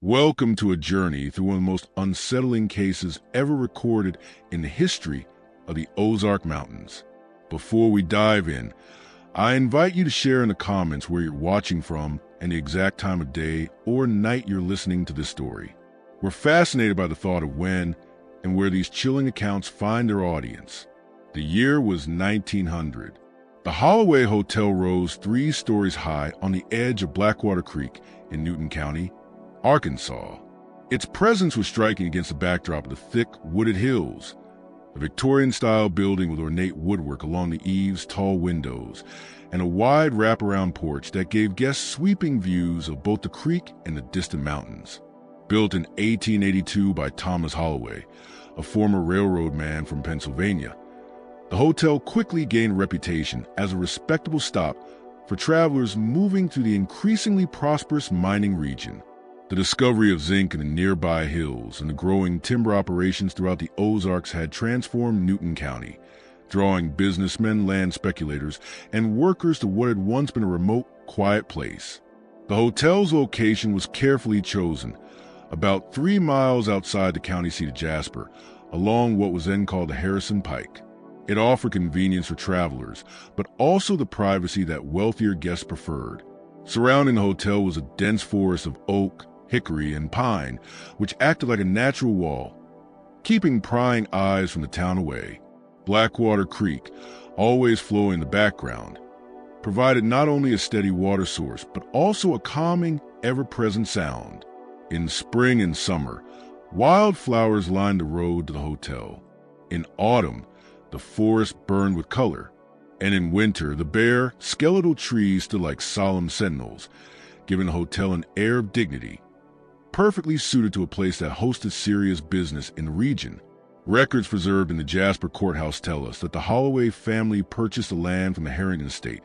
Welcome to a journey through one of the most unsettling cases ever recorded in the history of the Ozark Mountains. Before we dive in, I invite you to share in the comments where you're watching from and the exact time of day or night you're listening to this story. We're fascinated by the thought of when and where these chilling accounts find their audience. The year was 1900. The Holloway Hotel rose 3 stories high on the edge of Blackwater Creek in Newton County, Arkansas. Its presence was striking against the backdrop of the thick, wooded hills. A Victorian-style building with ornate woodwork along the eaves, tall windows, and a wide wraparound porch that gave guests sweeping views of both the creek and the distant mountains. Built in 1882 by Thomas Holloway, a former railroad man from Pennsylvania, the hotel quickly gained a reputation as a respectable stop for travelers moving through the increasingly prosperous mining region. The discovery of zinc in the nearby hills and the growing timber operations throughout the Ozarks had transformed Newton County, drawing businessmen, land speculators, and workers to what had once been a remote, quiet place. The hotel's location was carefully chosen, about 3 miles outside the county seat of Jasper, along what was then called the Harrison Pike. It offered convenience for travelers, but also the privacy that wealthier guests preferred. Surrounding the hotel was a dense forest of oak, hickory, and pine, which acted like a natural wall, keeping prying eyes from the town away. Blackwater Creek, always flowing in the background, provided not only a steady water source, but also a calming, ever-present sound. In spring and summer, wildflowers lined the road to the hotel. In autumn, the forest burned with color, and in winter, the bare, skeletal trees stood like solemn sentinels, giving the hotel an air of dignity, perfectly suited to a place that hosted serious business in the region. Records preserved in the Jasper courthouse tell us that the Holloway family purchased the land from the Harrington estate,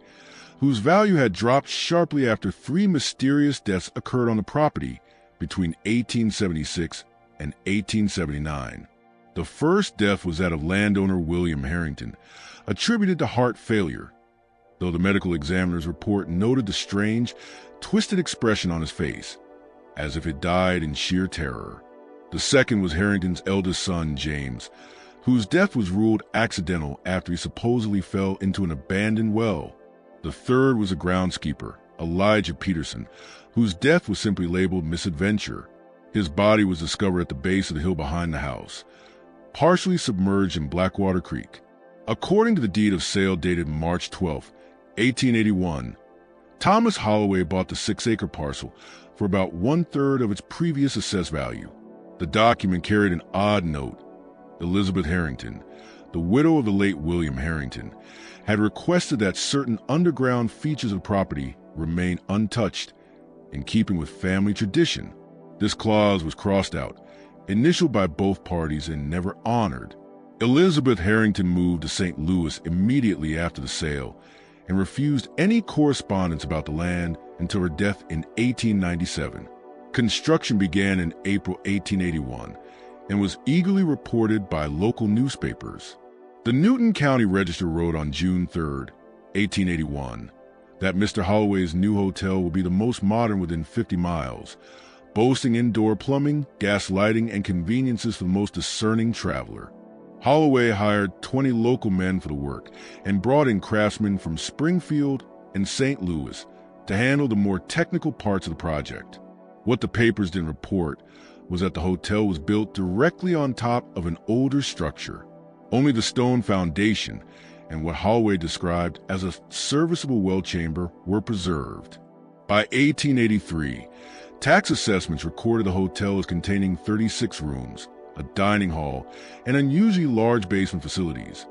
whose value had dropped sharply after 3 mysterious deaths occurred on the property between 1876 and 1879. The first death was that of landowner William Harrington, attributed to heart failure, though the medical examiner's report noted the strange, twisted expression on his face, as if it died in sheer terror. The second was Harrington's eldest son, James, whose death was ruled accidental after he supposedly fell into an abandoned well. The third was a groundskeeper, Elijah Peterson, whose death was simply labeled misadventure. His body was discovered at the base of the hill behind the house, partially submerged in Blackwater Creek. According to the deed of sale dated March 12, 1881, Thomas Holloway bought the 6-acre parcel for about 1/3 of its previous assessed value. The document carried an odd note. Elizabeth Harrington, the widow of the late William Harrington, had requested that certain underground features of property remain untouched, in keeping with family tradition. This clause was crossed out, initialed by both parties and never honored. Elizabeth Harrington moved to St. Louis immediately after the sale and refused any correspondence about the land until her death in 1897. Construction began in April 1881 and was eagerly reported by local newspapers. The Newton County Register wrote on June 3, 1881, that Mr. Holloway's new hotel will be the most modern within 50 miles, boasting indoor plumbing, gas lighting, and conveniences for the most discerning traveler. Holloway hired 20 local men for the work and brought in craftsmen from Springfield and St. Louis to handle the more technical parts of the project. What the papers didn't report was that the hotel was built directly on top of an older structure. Only the stone foundation and what Holloway described as a serviceable well chamber were preserved. By 1883, tax assessments recorded the hotel as containing 36 rooms, a dining hall, and unusually large basement facilities,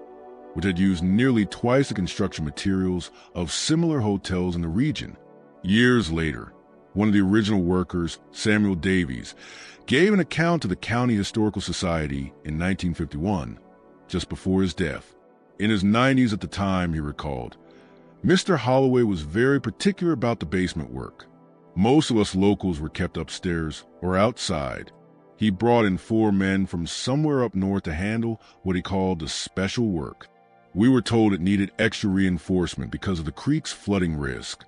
which had used nearly twice the construction materials of similar hotels in the region. Years later, one of the original workers, Samuel Davies, gave an account to the County Historical Society in 1951, just before his death. In his 90s at the time, he recalled, Mr. Holloway was very particular about the basement work. Most of us locals were kept upstairs or outside. He brought in 4 men from somewhere up north to handle what he called the special work. We were told it needed extra reinforcement because of the creek's flooding risk.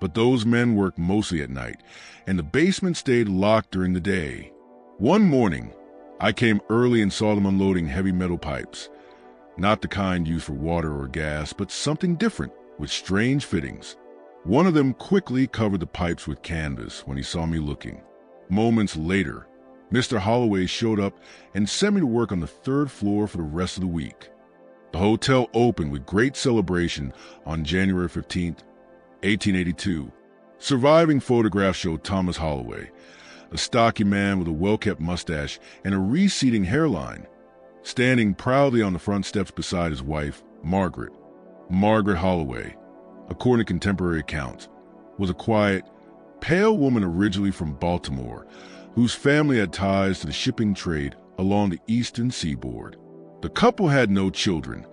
But those men worked mostly at night, and the basement stayed locked during the day. One morning, I came early and saw them unloading heavy metal pipes. Not the kind used for water or gas, but something different, with strange fittings. One of them quickly covered the pipes with canvas when he saw me looking. Moments later, Mr. Holloway showed up and sent me to work on the third floor for the rest of the week. The hotel opened with great celebration on January 15th, 1882. Surviving photographs show Thomas Holloway, a stocky man with a well-kept mustache and a receding hairline, standing proudly on the front steps beside his wife, Margaret. Margaret Holloway, according to contemporary accounts, was a quiet, pale woman originally from Baltimore, whose family had ties to the shipping trade along the eastern seaboard. The couple had no children,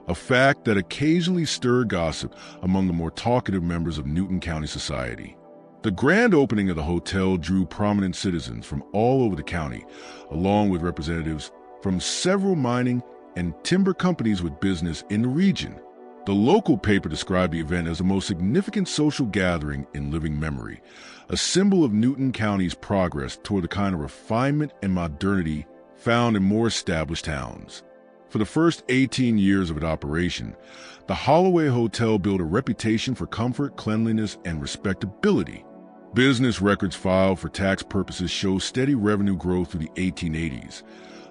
a fact that occasionally stirred gossip among the more talkative members of Newton County society. The grand opening of the hotel drew prominent citizens from all over the county, along with representatives from several mining and timber companies with business in the region. The local paper described the event as the most significant social gathering in living memory, a symbol of Newton County's progress toward the kind of refinement and modernity found in more established towns. For the first 18 years of its operation, the Holloway Hotel built a reputation for comfort, cleanliness, and respectability. Business records filed for tax purposes show steady revenue growth through the 1880s,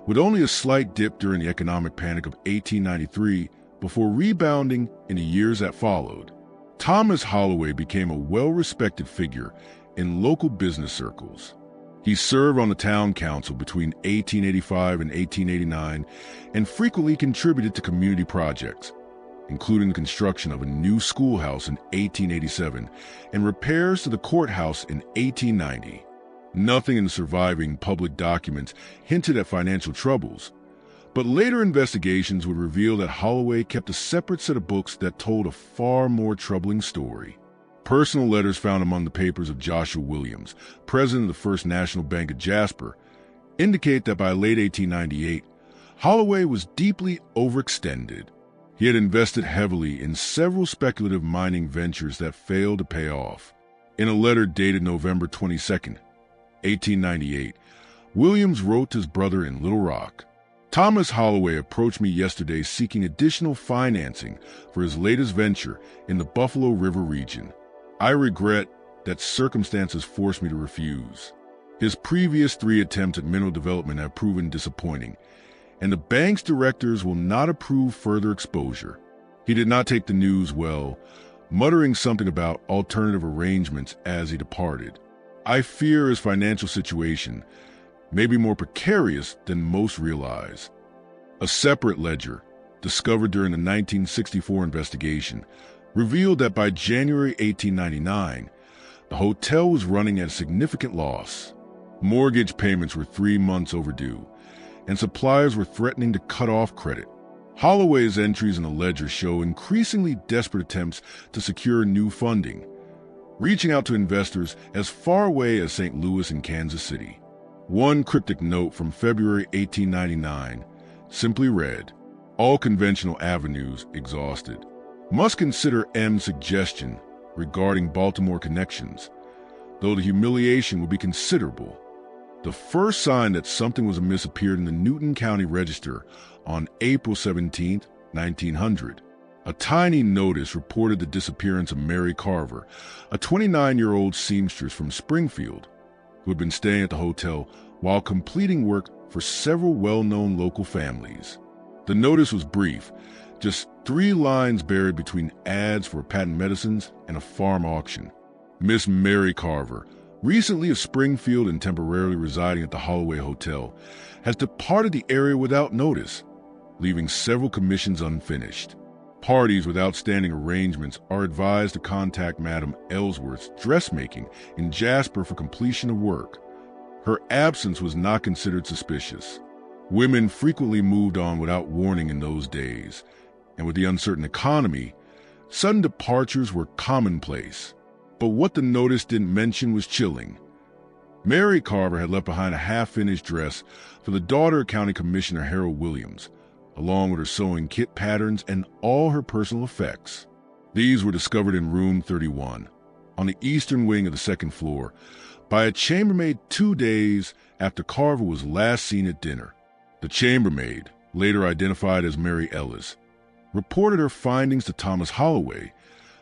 with only a slight dip during the economic panic of 1893 before rebounding in the years that followed. Thomas Holloway became a well-respected figure in local business circles. He served on the town council between 1885 and 1889 and frequently contributed to community projects, including the construction of a new schoolhouse in 1887 and repairs to the courthouse in 1890. Nothing in the surviving public documents hinted at financial troubles, but later investigations would reveal that Holloway kept a separate set of books that told a far more troubling story. Personal letters found among the papers of Joshua Williams, president of the First National Bank of Jasper, indicate that by late 1898, Holloway was deeply overextended. He had invested heavily in several speculative mining ventures that failed to pay off. In a letter dated November 22, 1898, Williams wrote to his brother in Little Rock, "Thomas Holloway approached me yesterday seeking additional financing for his latest venture in the Buffalo River region. I regret that circumstances forced me to refuse. His previous 3 attempts at mineral development have proven disappointing, and the bank's directors will not approve further exposure." He did not take the news well, muttering something about alternative arrangements as he departed. "I fear his financial situation may be more precarious than most realize." A separate ledger, discovered during the 1964 investigation, revealed that by January 1899, the hotel was running at a significant loss. Mortgage payments were 3 months overdue, and suppliers were threatening to cut off credit. Holloway's entries in the ledger show increasingly desperate attempts to secure new funding, reaching out to investors as far away as St. Louis and Kansas City. One cryptic note from February 1899 simply read, "All conventional avenues exhausted. Must consider M's suggestion regarding Baltimore connections, though the humiliation will be considerable." The first sign that something was amiss appeared in the Newton County Register on April 17, 1900. A tiny notice reported the disappearance of Mary Carver, a 29-year-old seamstress from Springfield, who had been staying at the hotel while completing work for several well-known local families. The notice was brief, just 3 lines buried between ads for patent medicines and a farm auction. Miss Mary Carver, recently of Springfield and temporarily residing at the Holloway Hotel, has departed the area without notice, leaving several commissions unfinished. Parties with outstanding arrangements are advised to contact Madam Ellsworth's dressmaking in Jasper for completion of work. Her absence was not considered suspicious. Women frequently moved on without warning in those days, and with the uncertain economy, sudden departures were commonplace. But what the notice didn't mention was chilling. Mary Carver had left behind a half-finished dress for the daughter of County Commissioner Harold Williams, along with her sewing kit patterns and all her personal effects. These were discovered in room 31, on the eastern wing of the second floor by a chambermaid 2 days after Carver was last seen at dinner. The chambermaid, later identified as Mary Ellis, reported her findings to Thomas Holloway,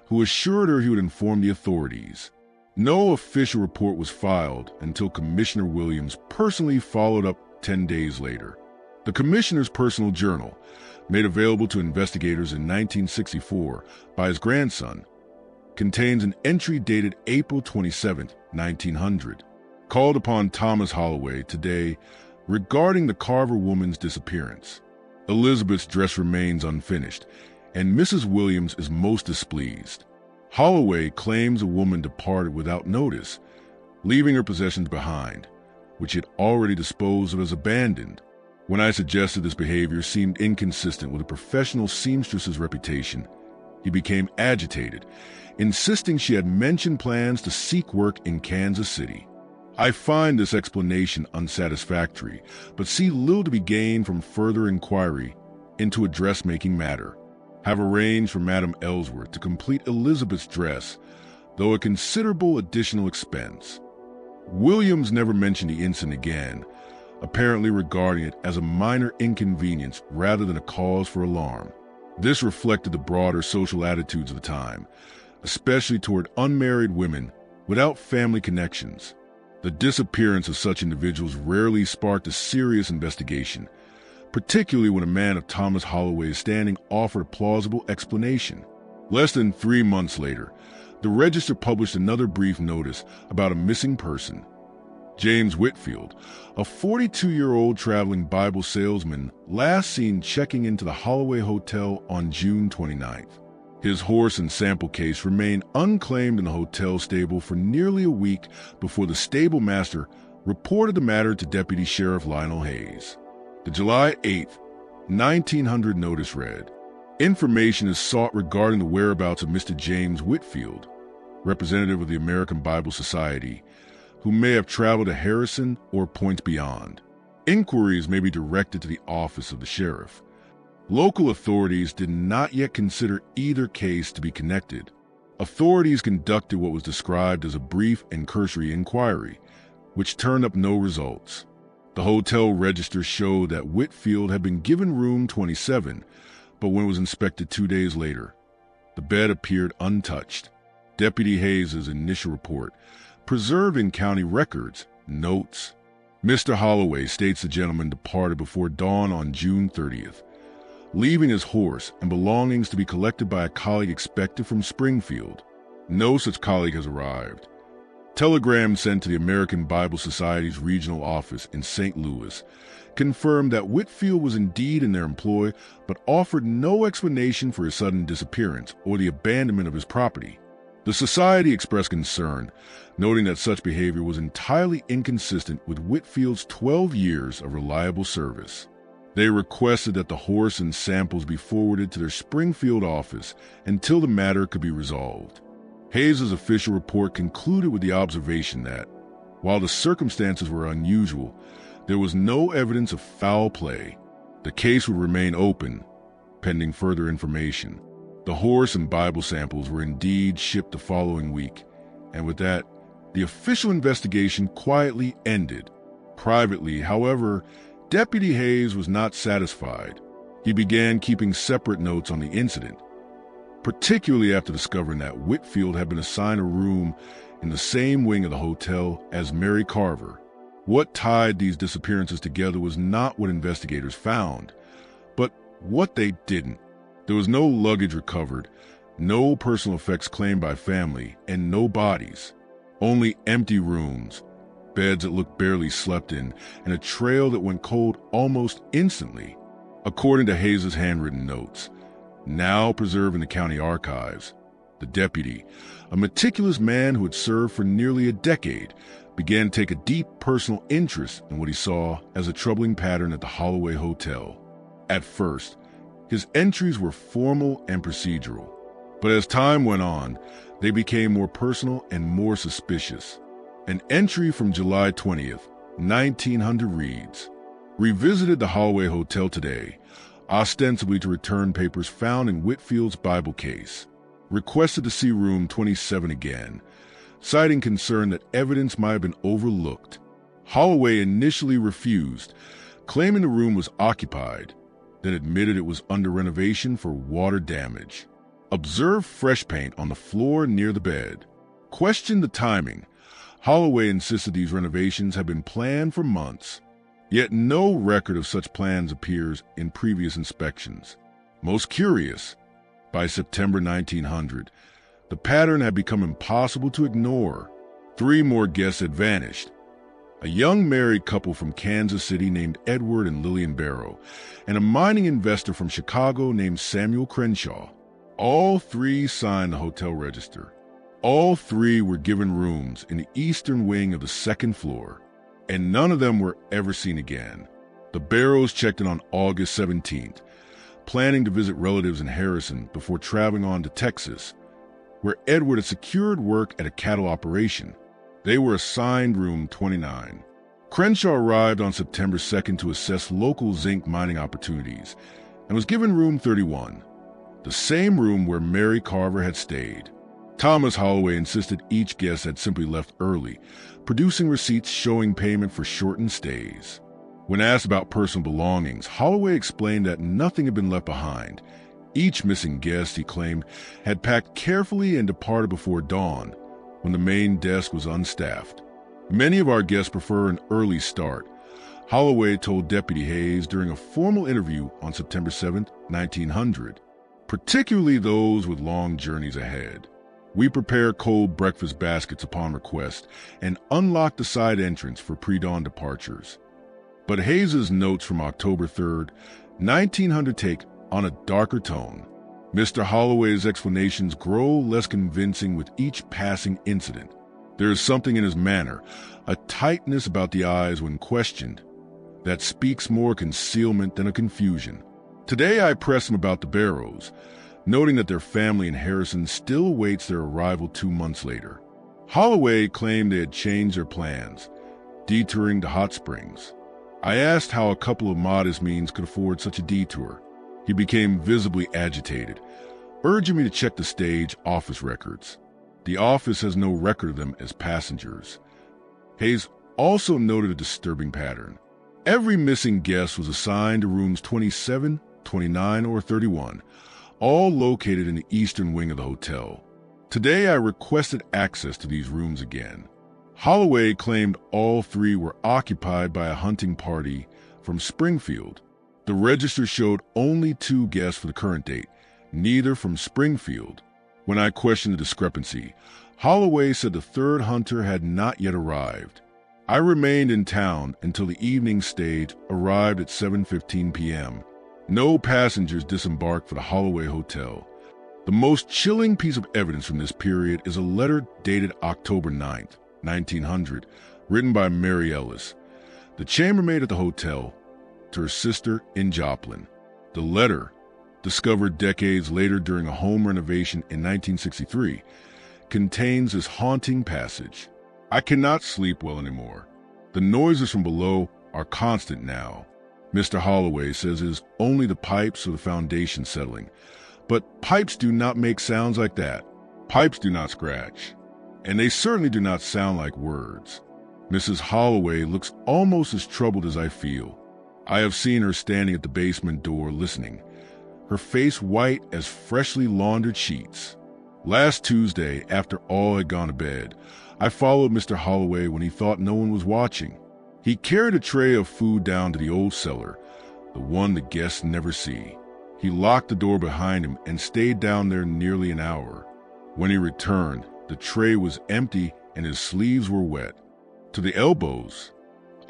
who assured her he would inform the authorities. No official report was filed until Commissioner Williams personally followed up 10 days later. The commissioner's personal journal, made available to investigators in 1964 by his grandson, contains an entry dated April 27, 1900, called upon Thomas Holloway today regarding the Carver woman's disappearance. Elizabeth's dress remains unfinished, and Mrs. Williams is most displeased. Holloway claims a woman departed without notice, leaving her possessions behind, which he had already disposed of as abandoned. When I suggested this behavior seemed inconsistent with a professional seamstress's reputation, he became agitated, insisting she had mentioned plans to seek work in Kansas City. I find this explanation unsatisfactory, but see little to be gained from further inquiry into a dressmaking matter. Have arranged for Madame Ellsworth to complete Elizabeth's dress, though at considerable additional expense. Williams never mentioned the incident again, apparently regarding it as a minor inconvenience rather than a cause for alarm. This reflected the broader social attitudes of the time, especially toward unmarried women without family connections. The disappearance of such individuals rarely sparked a serious investigation, particularly when a man of Thomas Holloway's standing offered a plausible explanation. Less than 3 months later, the Register published another brief notice about a missing person. James Whitfield, a 42-year-old traveling Bible salesman, last seen checking into the Holloway Hotel on June 29th. His horse and sample case remained unclaimed in the hotel stable for nearly a week before the stable master reported the matter to Deputy Sheriff Lionel Hayes. The July 8, 1900 notice read, "Information is sought regarding the whereabouts of Mr. James Whitfield, representative of the American Bible Society, who may have traveled to Harrison or points beyond. Inquiries may be directed to the office of the sheriff." Local authorities did not yet consider either case to be connected. Authorities conducted what was described as a brief and cursory inquiry, which turned up no results. The hotel register showed that Whitfield had been given room 27, but when it was inspected 2 days later, the bed appeared untouched. Deputy Hayes' initial report, preserved in county records, notes, "Mr. Holloway states the gentleman departed before dawn on June 30th, leaving his horse and belongings to be collected by a colleague expected from Springfield. No such colleague has arrived. Telegram sent to the American Bible Society's regional office in St. Louis confirmed that Whitfield was indeed in their employ, but offered no explanation for his sudden disappearance or the abandonment of his property. The Society expressed concern, noting that such behavior was entirely inconsistent with Whitfield's 12 years of reliable service. They requested that the horse and samples be forwarded to their Springfield office until the matter could be resolved. Hayes' official report concluded with the observation that, while the circumstances were unusual, there was no evidence of foul play. The case would remain open, pending further information. The horse and Bible samples were indeed shipped the following week, and with that, the official investigation quietly ended. Privately, however, Deputy Hayes was not satisfied. He began keeping separate notes on the incident, particularly after discovering that Whitfield had been assigned a room in the same wing of the hotel as Mary Carver. What tied these disappearances together was not what investigators found, but what they didn't. There was no luggage recovered, no personal effects claimed by family, and no bodies. Only empty rooms, beds that looked barely slept in, and a trail that went cold almost instantly. According to Hayes' handwritten notes, now preserved in the county archives, the deputy, a meticulous man who had served for nearly a decade, began to take a deep personal interest in what he saw as a troubling pattern at the Holloway Hotel. At first, his entries were formal and procedural, but as time went on, they became more personal and more suspicious. An entry from July 20th, 1900 reads, "Revisited the Holloway Hotel today, ostensibly to return papers found in Whitfield's Bible case. Requested to see room 27 again. citing concern that evidence might have been overlooked. Holloway initially refused, claiming the room was occupied, then admitted it was under renovation for water damage. Observed fresh paint on the floor near the bed. Questioned the timing. Holloway insisted these renovations had been planned for months, yet no record of such plans appears in previous inspections. Most curious, by September 1900, the pattern had become impossible to ignore. 3 more guests had vanished. A young married couple from Kansas City named Edward and Lillian Barrow, and a mining investor from Chicago named Samuel Crenshaw. All 3 signed the hotel register. All 3 were given rooms in the eastern wing of the 2nd floor, and none of them were ever seen again. The Barrows checked in on August 17th, planning to visit relatives in Harrison before traveling on to Texas, where Edward had secured work at a cattle operation. They were assigned room 29. Crenshaw arrived on September 2nd to assess local zinc mining opportunities and was given room 31, the same room where Mary Carver had stayed. Thomas Holloway insisted each guest had simply left early, producing receipts showing payment for shortened stays. When asked about personal belongings, Holloway explained that nothing had been left behind. Each missing guest, he claimed, had packed carefully and departed before dawn, when the main desk was unstaffed. Many of our guests prefer an early start, Holloway told Deputy Hayes during a formal interview on September 7, 1900, particularly those with long journeys ahead. We prepare cold breakfast baskets upon request and unlock the side entrance for pre-dawn departures. But Hayes's notes from October 3, 1900 take on a darker tone. Mr. Holloway's explanations grow less convincing with each passing incident. There is something in his manner, a tightness about the eyes when questioned, that speaks more concealment than a confusion. Today I press him about the Barrows, noting that their family in Harrison still awaits their arrival 2 months later. Holloway claimed they had changed their plans, detouring to Hot Springs. I asked how a couple of modest means could afford such a detour. He became visibly agitated, urging me to check the stage office records. The office has no record of them as passengers. Hayes also noted a disturbing pattern. Every missing guest was assigned to rooms 27, 29, or 31, all located in the eastern wing of the hotel. Today I requested access to these rooms again. Holloway claimed all 3 were occupied by a hunting party from Springfield. The register showed only 2 guests for the current date, neither from Springfield. When I questioned the discrepancy, Holloway said the 3rd hunter had not yet arrived. I remained in town until the evening stage arrived at 7:15 p.m. No passengers disembarked for the Holloway Hotel. The most chilling piece of evidence from this period is a letter dated October 9, 1900, written by Mary Ellis, the chambermaid at the hotel, to her sister in Joplin. The letter, discovered decades later during a home renovation in 1963, contains this haunting passage. I cannot sleep well anymore. The noises from below are constant now. Mr. Holloway says it is only the pipes or the foundation settling. But pipes do not make sounds like that. Pipes do not scratch. And they certainly do not sound like words. Mrs. Holloway looks almost as troubled as I feel. I have seen her standing at the basement door listening, her face white as freshly laundered sheets. Last Tuesday, after all had gone to bed, I followed Mr. Holloway when he thought no one was watching. He carried a tray of food down to the old cellar, the one the guests never see. He locked the door behind him and stayed down there nearly an hour. When he returned, the tray was empty and his sleeves were wet to the elbows.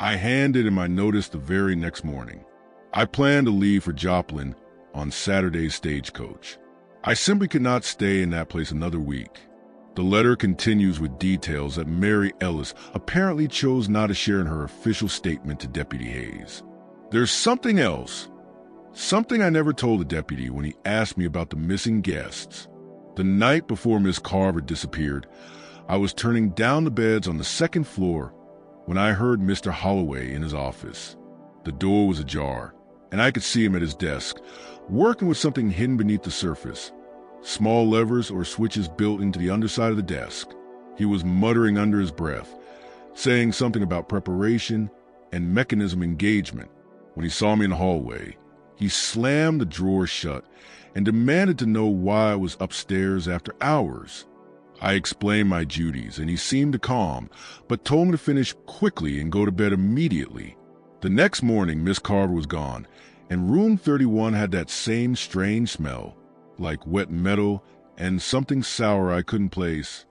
I handed him my notice the very next morning. I planned to leave for Joplin on Saturday's stagecoach. I simply could not stay in that place another week. The letter continues with details that Mary Ellis apparently chose not to share in her official statement to Deputy Hayes. There's something else. Something I never told the deputy when he asked me about the missing guests. The night before Miss Carver disappeared, I was turning down the beds on the 2nd floor when I heard Mr. Holloway in his office. The door was ajar, and I could see him at his desk, working with something hidden beneath the surface. Small levers or switches built into the underside of the desk. He was muttering under his breath, saying something about preparation and mechanism engagement. When he saw me in the hallway, he slammed the drawer shut and demanded to know why I was upstairs after hours. I explained my duties, and he seemed to calm, but told me to finish quickly and go to bed immediately. The next morning, Miss Carver was gone, and room 31 had that same strange smell, like wet metal and something sour I couldn't place.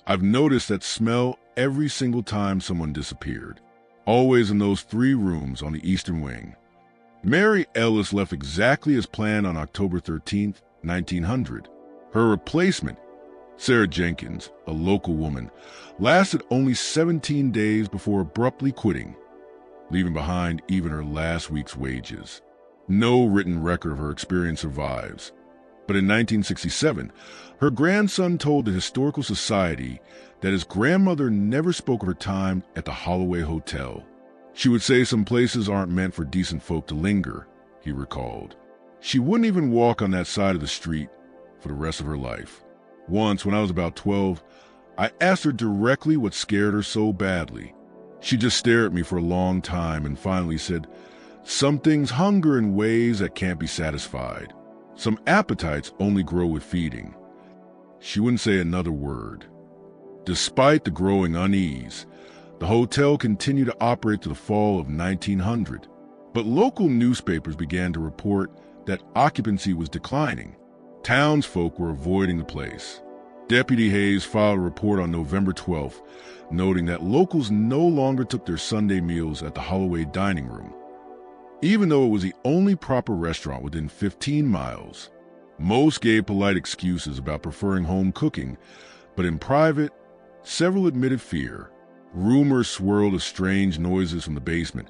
I've noticed that smell every single time someone disappeared, always in those 3 rooms on the eastern wing. Mary Ellis left exactly as planned on October 13th, 1900. Her replacement, Sarah Jenkins, a local woman, lasted only 17 days before abruptly quitting, leaving behind even her last week's wages. No written record of her experience survives, but in 1967, her grandson told the Historical Society that his grandmother never spoke of her time at the Holloway Hotel. She would say some places aren't meant for decent folk to linger, he recalled. She wouldn't even walk on that side of the street for the rest of her life. Once, when I was about 12, I asked her directly what scared her so badly. She just stared at me for a long time and finally said, "Some things hunger in ways that can't be satisfied. Some appetites only grow with feeding." She wouldn't say another word. Despite the growing unease, the hotel continued to operate to the fall of 1900, but local newspapers began to report that occupancy was declining. Townsfolk were avoiding the place. Deputy Hayes filed a report on November 12th, noting that locals no longer took their Sunday meals at the Holloway dining room, even though it was the only proper restaurant within 15 miles. Most gave polite excuses about preferring home cooking, but in private, several admitted fear. Rumors swirled of strange noises from the basement,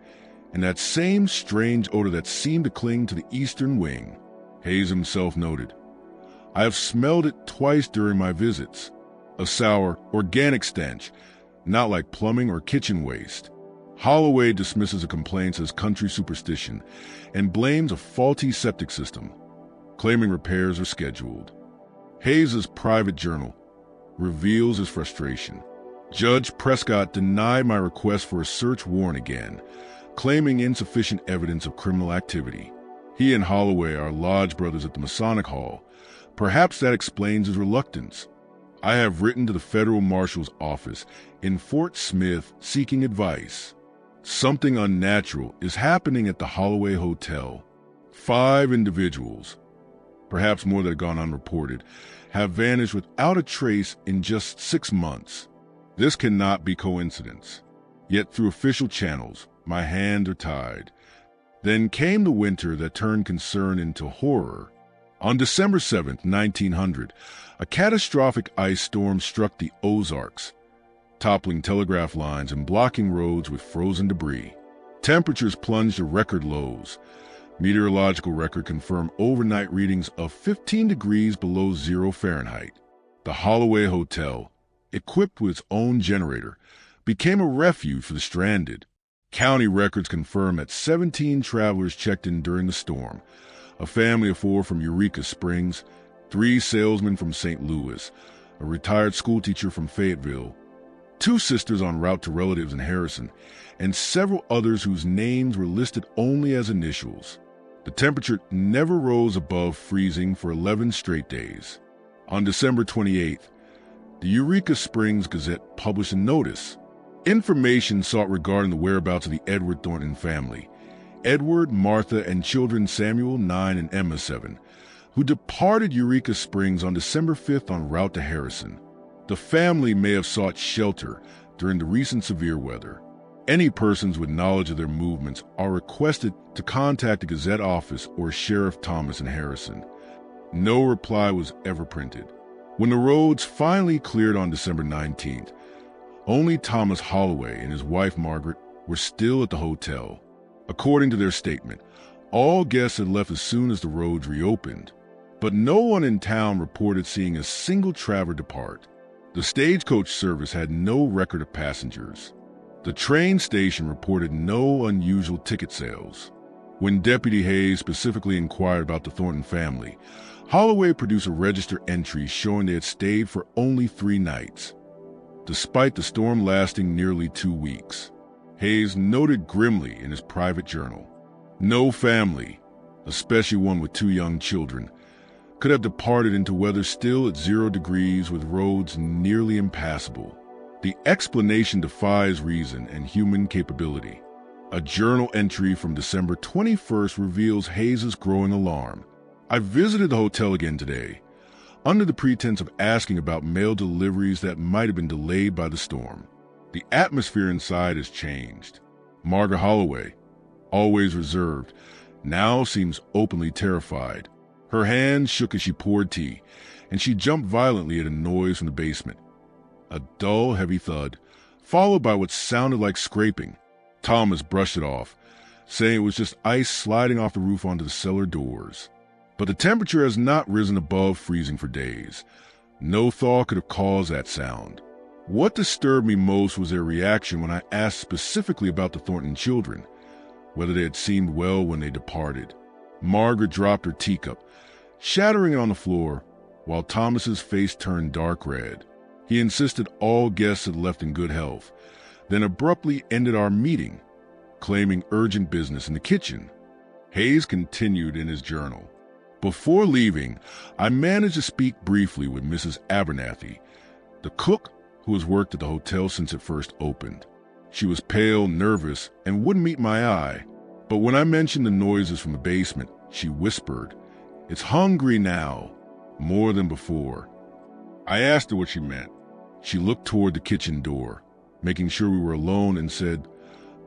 and that same strange odor that seemed to cling to the eastern wing. Hayes himself noted, "I have smelled it twice during my visits. A sour, organic stench, not like plumbing or kitchen waste." Holloway dismisses the complaints as country superstition and blames a faulty septic system, claiming repairs are scheduled. Hayes's private journal reveals his frustration. Judge Prescott denied my request for a search warrant again, claiming insufficient evidence of criminal activity. He and Holloway are lodge brothers at the Masonic Hall. Perhaps that explains his reluctance. I have written to the federal marshal's office in Fort Smith seeking advice. Something unnatural is happening at the Holloway Hotel. 5 individuals, perhaps more that have gone unreported, have vanished without a trace in just 6 months. This cannot be coincidence. Yet through official channels, my hands are tied. Then came the winter that turned concern into horror. On December 7th, 1900, a catastrophic ice storm struck the Ozarks, toppling telegraph lines and blocking roads with frozen debris. Temperatures plunged to record lows. Meteorological record confirmed overnight readings of 15 degrees below 0 Fahrenheit. The Holloway Hotel, equipped with its own generator, became a refuge for the stranded. County records confirm that 17 travelers checked in during the storm. A family of 4 from Eureka Springs, 3 salesmen from St. Louis, a retired schoolteacher from Fayetteville, 2 sisters en route to relatives in Harrison, and several others whose names were listed only as initials. The temperature never rose above freezing for 11 straight days. On December 28th, the Eureka Springs Gazette published a notice. Information sought regarding the whereabouts of the Edward Thornton family, Edward, Martha, and children Samuel, 9, and Emma, 7, who departed Eureka Springs on December 5th en route to Harrison. The family may have sought shelter during the recent severe weather. Any persons with knowledge of their movements are requested to contact the Gazette office or Sheriff Thomas in Harrison. No reply was ever printed. When the roads finally cleared on December 19th, only Thomas Holloway and his wife Margaret were still at the hotel. According to their statement, all guests had left as soon as the roads reopened, but no one in town reported seeing a single traveler depart. The stagecoach service had no record of passengers. The train station reported no unusual ticket sales. When Deputy Hayes specifically inquired about the Thornton family, Holloway produced a register entry showing they had stayed for only 3 nights. despite the storm lasting nearly 2 weeks. Hayes noted grimly in his private journal, "No family, especially one with 2 young children, could have departed into weather still at 0 degrees with roads nearly impassable. The explanation defies reason and human capability." A journal entry from December 21st reveals Hayes' growing alarm. "I visited the hotel again today, under the pretense of asking about mail deliveries that might have been delayed by the storm. The atmosphere inside has changed. Margaret Holloway, always reserved, now seems openly terrified. Her hands shook as she poured tea, and she jumped violently at a noise from the basement. A dull, heavy thud, followed by what sounded like scraping. Thomas brushed it off, saying it was just ice sliding off the roof onto the cellar doors. But the temperature has not risen above freezing for days. No thaw could have caused that sound. What disturbed me most was their reaction when I asked specifically about the Thornton children, whether they had seemed well when they departed. Margaret dropped her teacup, shattering it on the floor, while Thomas's face turned dark red. He insisted all guests had left in good health, then abruptly ended our meeting, claiming urgent business in the kitchen." Hayes continued in his journal, "Before leaving, I managed to speak briefly with Mrs. Abernathy, the cook who has worked at the hotel since it first opened. She was pale, nervous, and wouldn't meet my eye. But when I mentioned the noises from the basement, she whispered, 'It's hungry now,' more than before." I asked her what she meant. She looked toward the kitchen door, making sure we were alone, and said,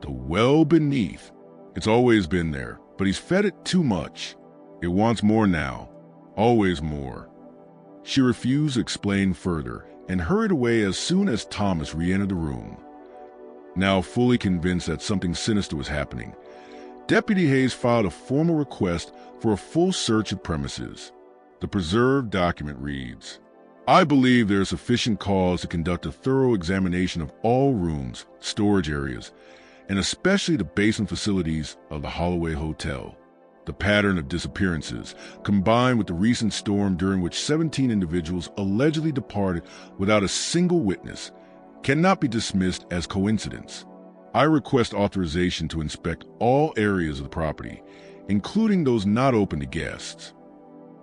"The well beneath. It's always been there, but he's fed it too much. It wants more now, always more." She refused to explain further and hurried away as soon as Thomas re-entered the room. Now fully convinced that something sinister was happening, Deputy Hayes filed a formal request for a full search of premises. The preserved document reads, "I believe there is sufficient cause to conduct a thorough examination of all rooms, storage areas, and especially the basement facilities of the Holloway Hotel. The pattern of disappearances, combined with the recent storm during which 17 individuals allegedly departed without a single witness, cannot be dismissed as coincidence. I request authorization to inspect all areas of the property, including those not open to guests."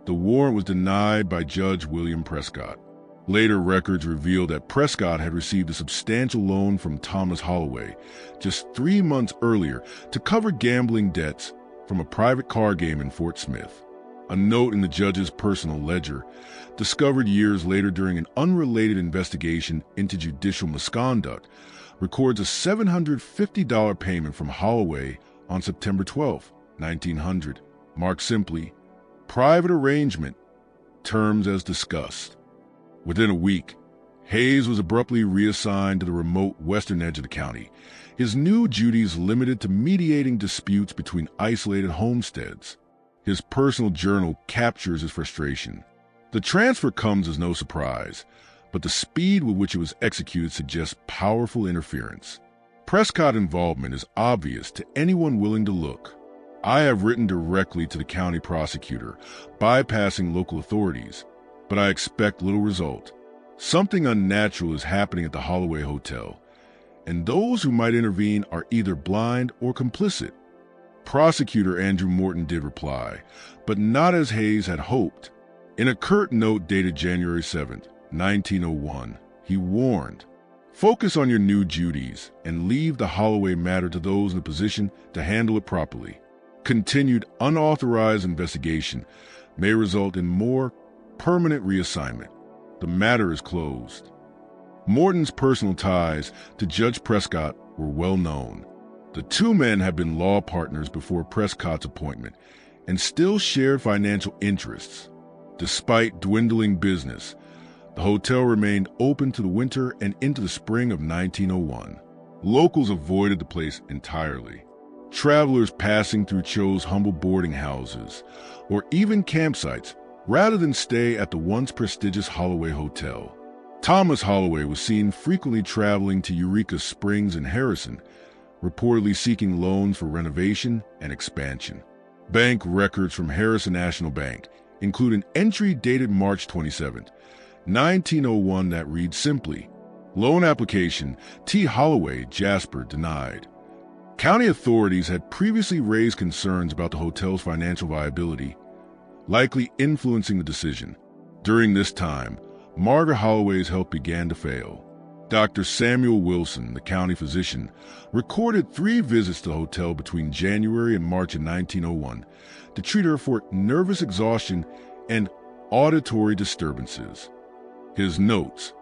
The warrant was denied by Judge William Prescott. Later records revealed that Prescott had received a substantial loan from Thomas Holloway just 3 months earlier to cover gambling debts from a private card game in Fort Smith. A note in the judge's personal ledger, discovered years later during an unrelated investigation into judicial misconduct, records a $750 payment from Holloway on September 12, 1900, marked simply, "Private arrangement, terms as discussed." Within a week, Hayes was abruptly reassigned to the remote western edge of the county, his new duties limited to mediating disputes between isolated homesteads. His personal journal captures his frustration. The transfer comes as no surprise, but the speed with which it was executed suggests powerful interference. Prescott's involvement is obvious to anyone willing to look. I have written directly to the county prosecutor, bypassing local authorities, but I expect little result. Something unnatural is happening at the Holloway Hotel, and those who might intervene are either blind or complicit. Prosecutor Andrew Morton did reply, but not as Hayes had hoped. In a curt note dated January 7, 1901, he warned, "Focus on your new duties and leave the Holloway matter to those in a position to handle it properly. Continued unauthorized investigation may result in more permanent reassignment. The matter is closed." Morton's personal ties to Judge Prescott were well known. The two men had been law partners before Prescott's appointment and still shared financial interests. Despite dwindling business, the hotel remained open to the winter and into the spring of 1901. Locals avoided the place entirely. Travelers passing through chose humble boarding houses or even campsites rather than stay at the once prestigious Holloway Hotel. Thomas Holloway was seen frequently traveling to Eureka Springs and Harrison, reportedly seeking loans for renovation and expansion. Bank records from Harrison National Bank include an entry dated March 27, 1901 that reads simply, Loan application T. Holloway, Jasper, denied. County authorities had previously raised concerns about the hotel's financial viability, likely influencing the decision. During this time, Margaret Holloway's health began to fail. Dr. Samuel Wilson, the county physician, recorded 3 visits to the hotel between January and March of 1901 to treat her for nervous exhaustion and auditory disturbances. His notes,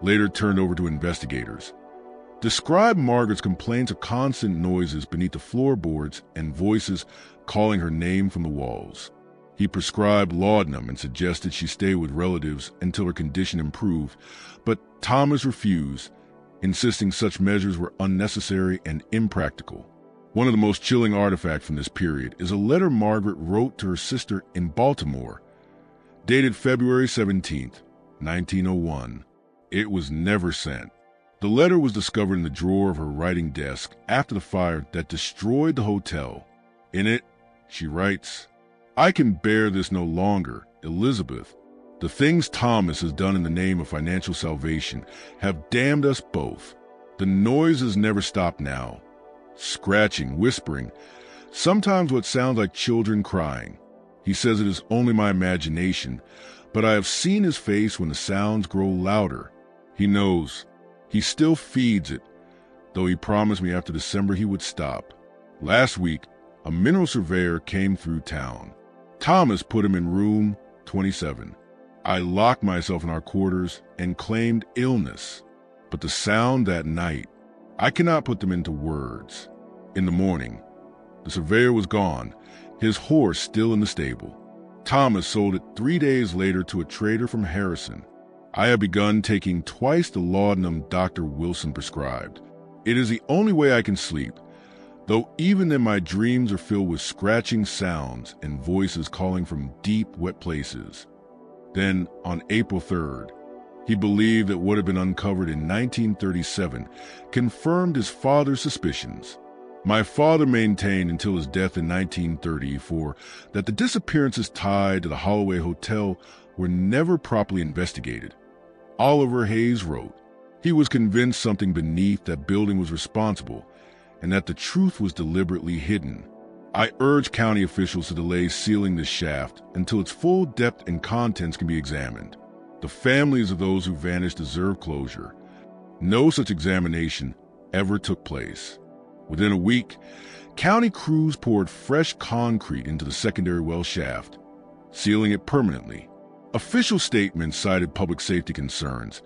later turned over to investigators, described Margaret's complaints of constant noises beneath the floorboards and voices calling her name from the walls. He prescribed laudanum and suggested she stay with relatives until her condition improved, but Thomas refused, insisting such measures were unnecessary and impractical. One of the most chilling artifacts from this period is a letter Margaret wrote to her sister in Baltimore, dated February 17, 1901. It was never sent. The letter was discovered in the drawer of her writing desk after the fire that destroyed the hotel. In it, she writes, "I can bear this no longer, Elizabeth. The things Thomas has done in the name of financial salvation have damned us both. The noises never stop now. Scratching, whispering, sometimes what sounds like children crying. He says it is only my imagination, but I have seen his face when the sounds grow louder. He knows. He still feeds it, though he promised me after December he would stop. Last week, a mineral surveyor came through town. Thomas put him in room 27. I locked myself in our quarters and claimed illness. But the sound that night, I cannot put them into words. In the morning, the surveyor was gone, his horse still in the stable. Thomas sold it 3 days later to a trader from Harrison. I have begun taking twice the laudanum Dr. Wilson prescribed. It is the only way I can sleep, though even then my dreams are filled with scratching sounds and voices calling from deep, wet places." Then, on April 3rd, he believed that what had been uncovered in 1937 confirmed his father's suspicions. "My father maintained until his death in 1934 that the disappearances tied to the Holloway Hotel were never properly investigated." Oliver Hayes wrote, "He was convinced something beneath that building was responsible and that the truth was deliberately hidden. I urge county officials to delay sealing this shaft until its full depth and contents can be examined. The families of those who vanished deserve closure. No such examination ever took place." Within a week, county crews poured fresh concrete into the secondary well shaft, sealing it permanently. Official statements cited public safety concerns,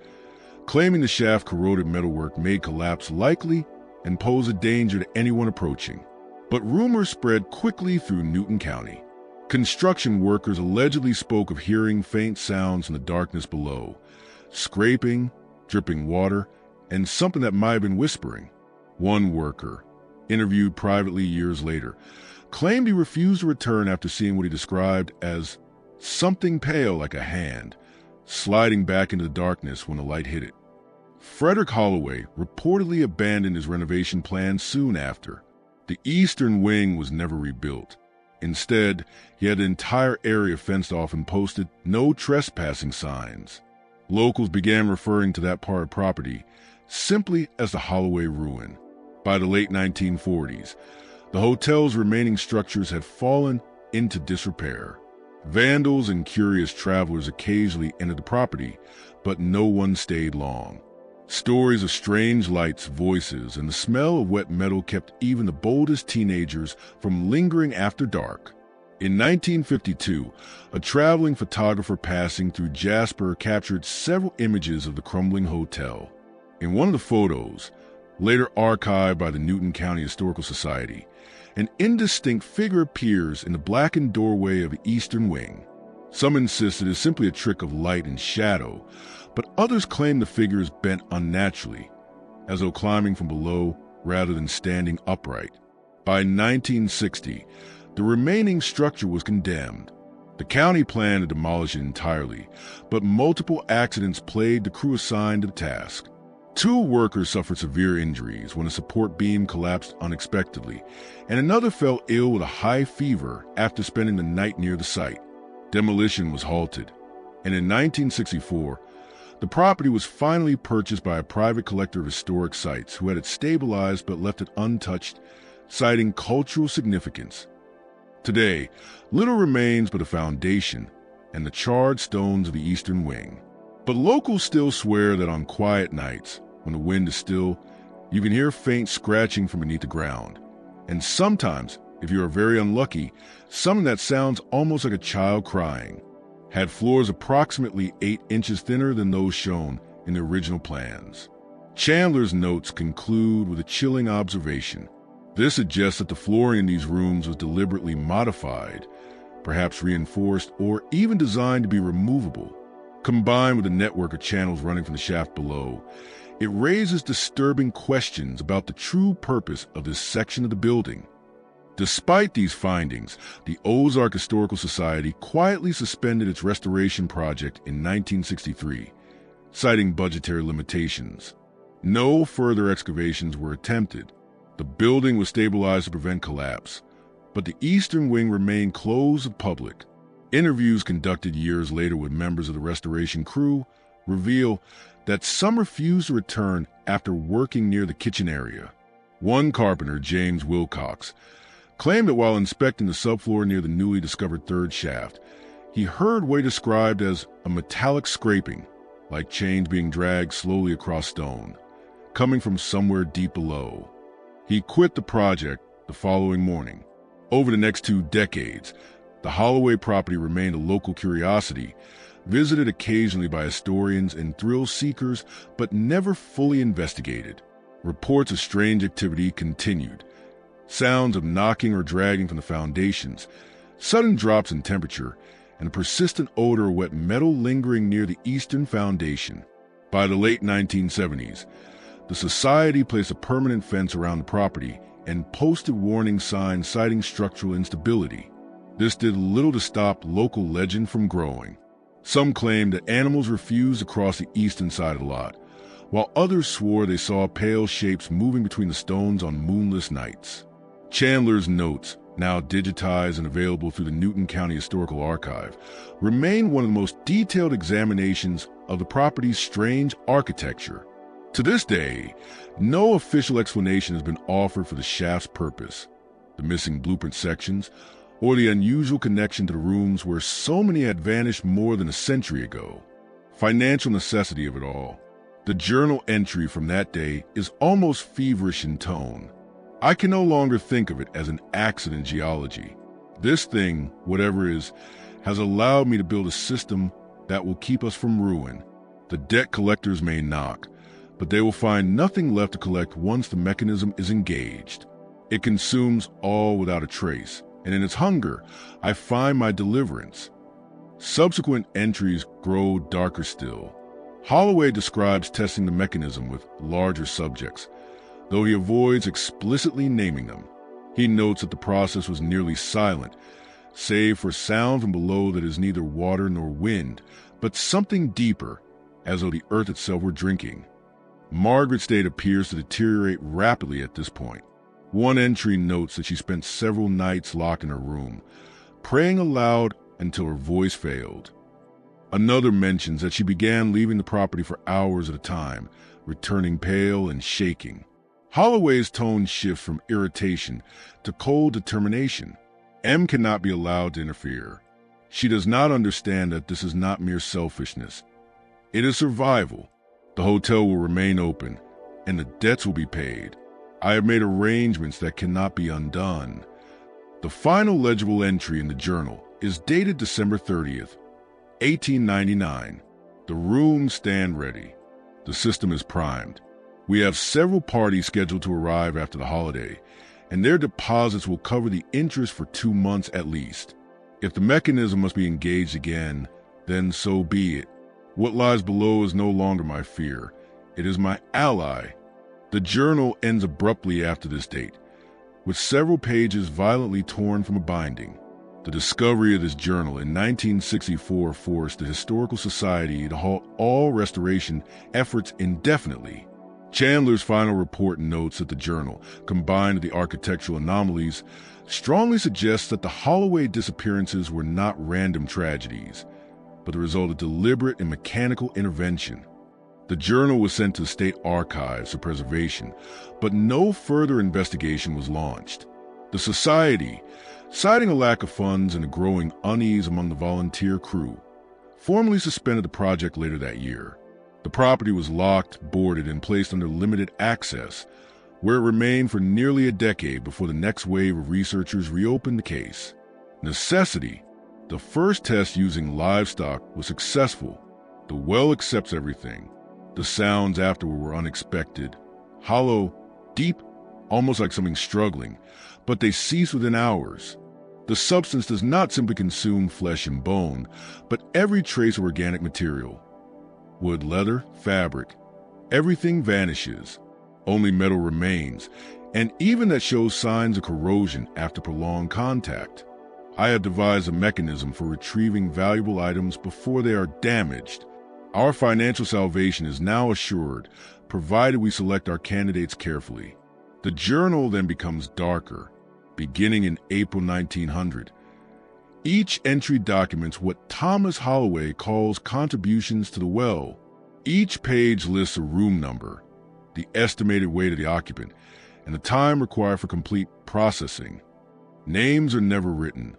claiming the shaft corroded metalwork made collapse likely and posed a danger to anyone approaching. But rumors spread quickly through Newton County. Construction workers allegedly spoke of hearing faint sounds in the darkness below, scraping, dripping water, and something that might have been whispering. One worker, interviewed privately years later, claimed he refused to return after seeing what he described as something pale like a hand, sliding back into the darkness when the light hit it. Frederick Holloway reportedly abandoned his renovation plans soon after. The eastern wing was never rebuilt. Instead, he had the entire area fenced off and posted no trespassing signs. Locals began referring to that part of property simply as the Holloway Ruin. By the late 1940s, the hotel's remaining structures had fallen into disrepair. Vandals and curious travelers occasionally entered the property, but no one stayed long. Stories of strange lights, voices, and the smell of wet metal kept even the boldest teenagers from lingering after dark. In 1952, a traveling photographer passing through Jasper captured several images of the crumbling hotel. In one of the photos, later archived by the Newton County Historical Society, an indistinct figure appears in the blackened doorway of the eastern wing. Some insist it is simply a trick of light and shadow, but others claim the figure is bent unnaturally, as though climbing from below rather than standing upright. By 1960, the remaining structure was condemned. The county planned to demolish it entirely, but multiple accidents plagued the crew assigned to the task. 2 workers suffered severe injuries when a support beam collapsed unexpectedly, and another fell ill with a high fever after spending the night near the site. Demolition was halted, and in 1964, The property was finally purchased by a private collector of historic sites who had it stabilized but left it untouched, citing cultural significance. Today, little remains but a foundation and the charred stones of the eastern wing. But locals still swear that on quiet nights, when the wind is still, you can hear faint scratching from beneath the ground. And sometimes, if you are very unlucky, something that sounds almost like a child crying. Had floors approximately 8 inches thinner than those shown in the original plans. Chandler's notes conclude with a chilling observation. This suggests that the flooring in these rooms was deliberately modified, perhaps reinforced, or even designed to be removable. Combined with a network of channels running from the shaft below, it raises disturbing questions about the true purpose of this section of the building. Despite these findings, the Ozark Historical Society quietly suspended its restoration project in 1963, citing budgetary limitations. No further excavations were attempted. The building was stabilized to prevent collapse, but the eastern wing remained closed to the public. Interviews conducted years later with members of the restoration crew reveal that some refused to return after working near the kitchen area. One carpenter, James Wilcox, claimed that while inspecting the subfloor near the newly discovered third shaft, he heard what he described as a metallic scraping, like chains being dragged slowly across stone, coming from somewhere deep below. He quit the project the following morning. Over the next 2 decades, the Holloway property remained a local curiosity, visited occasionally by historians and thrill seekers, but never fully investigated. Reports of strange activity continued. Sounds of knocking or dragging from the foundations, sudden drops in temperature, and a persistent odor of wet metal lingering near the eastern foundation. By the late 1970s, the Society placed a permanent fence around the property and posted warning signs citing structural instability. This did little to stop local legend from growing. Some claimed that animals refused to cross the eastern side of the lot, while others swore they saw pale shapes moving between the stones on moonless nights. Chandler's notes, now digitized and available through the Newton County Historical Archive, remain one of the most detailed examinations of the property's strange architecture. To this day, no official explanation has been offered for the shaft's purpose, the missing blueprint sections, or the unusual connection to the rooms where so many had vanished more than a century ago. Financial necessity of it all. The journal entry from that day is almost feverish in tone. I can no longer think of it as an accident in geology. This thing, whatever it is, has allowed me to build a system that will keep us from ruin. The debt collectors may knock, but they will find nothing left to collect once the mechanism is engaged. It consumes all without a trace, and in its hunger, I find my deliverance. Subsequent entries grow darker still. Holloway describes testing the mechanism with larger subjects, though he avoids explicitly naming them. He notes that the process was nearly silent, save for sound from below that is neither water nor wind, but something deeper, as though the earth itself were drinking. Margaret's state appears to deteriorate rapidly at this point. One entry notes that she spent several nights locked in her room, praying aloud until her voice failed. Another mentions that she began leaving the property for hours at a time, returning pale and shaking. Holloway's tone shifts from irritation to cold determination. M cannot be allowed to interfere. She does not understand that this is not mere selfishness. It is survival. The hotel will remain open, and the debts will be paid. I have made arrangements that cannot be undone. The final legible entry in the journal is dated December 30th, 1899. The rooms stand ready. The system is primed. We have several parties scheduled to arrive after the holiday, and their deposits will cover the interest for 2 months at least. If the mechanism must be engaged again, then so be it. What lies below is no longer my fear. It is my ally. The journal ends abruptly after this date, with several pages violently torn from a binding. The discovery of this journal in 1964 forced the Historical Society to halt all restoration efforts indefinitely. Chandler's final report notes that the journal, combined with the architectural anomalies, strongly suggests that the Holloway disappearances were not random tragedies, but the result of deliberate and mechanical intervention. The journal was sent to the state archives for preservation, but no further investigation was launched. The society, citing a lack of funds and a growing unease among the volunteer crew, formally suspended the project later that year. The property was locked, boarded, and placed under limited access, where it remained for nearly a decade before the next wave of researchers reopened the case. Necessity. The first test using livestock was successful. The well accepts everything. The sounds afterward were unexpected, hollow, deep, almost like something struggling, but they cease within hours. The substance does not simply consume flesh and bone, but every trace of organic material. Wood, leather, fabric, everything vanishes. Only metal remains, and even that shows signs of corrosion after prolonged contact. I have devised a mechanism for retrieving valuable items before they are damaged. Our financial salvation is now assured, provided we select our candidates carefully. The journal then becomes darker, beginning in April 1900. Each entry documents what Thomas Holloway calls contributions to the well. Each page lists a room number, the estimated weight of the occupant, and the time required for complete processing. Names are never written,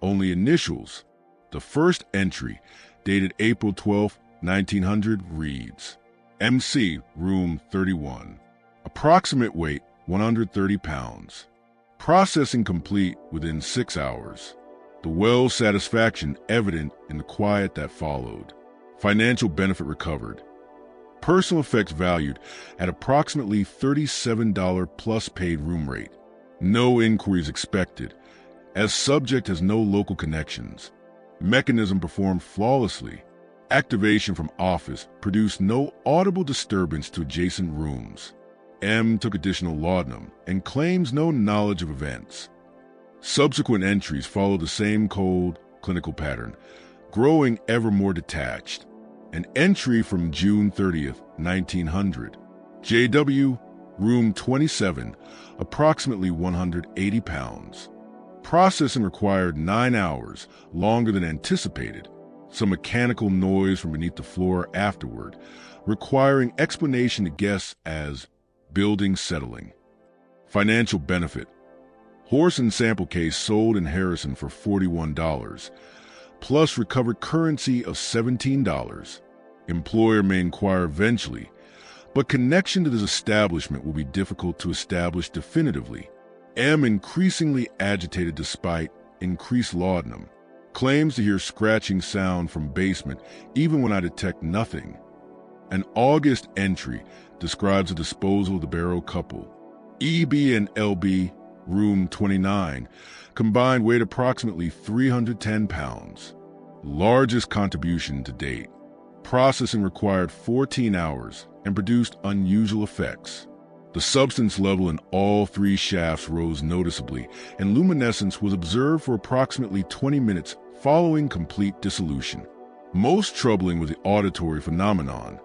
only initials. The first entry, dated April 12, 1900, reads, MC, room 31. Approximate weight, 130 pounds. Processing complete within 6 hours. The well's satisfaction evident in the quiet that followed. Financial benefit recovered. Personal effects valued at approximately $37 plus paid room rate. No inquiries expected, as subject has no local connections. Mechanism performed flawlessly. Activation from office produced no audible disturbance to adjacent rooms. M took additional laudanum and claims no knowledge of events. Subsequent entries follow the same cold, clinical pattern, growing ever more detached. An entry from June 30th, 1900. JW, room 27, approximately 180 pounds. Processing required 9 hours, longer than anticipated. Some mechanical noise from beneath the floor afterward, requiring explanation to guests as building settling. Financial benefit. Horse and sample case sold in Harrison for $41, plus recovered currency of $17. Employer may inquire eventually, but connection to this establishment will be difficult to establish definitively. M increasingly agitated despite increased laudanum. Claims to hear scratching sound from basement even when I detect nothing. An August entry describes the disposal of the Barrow couple. EB and LB, room 29, combined weight approximately 310 pounds. Largest contribution to date. Processing required 14 hours and produced unusual effects. The substance level in all 3 shafts rose noticeably, and luminescence was observed for approximately 20 minutes following complete dissolution. Most troubling was the auditory phenomenon.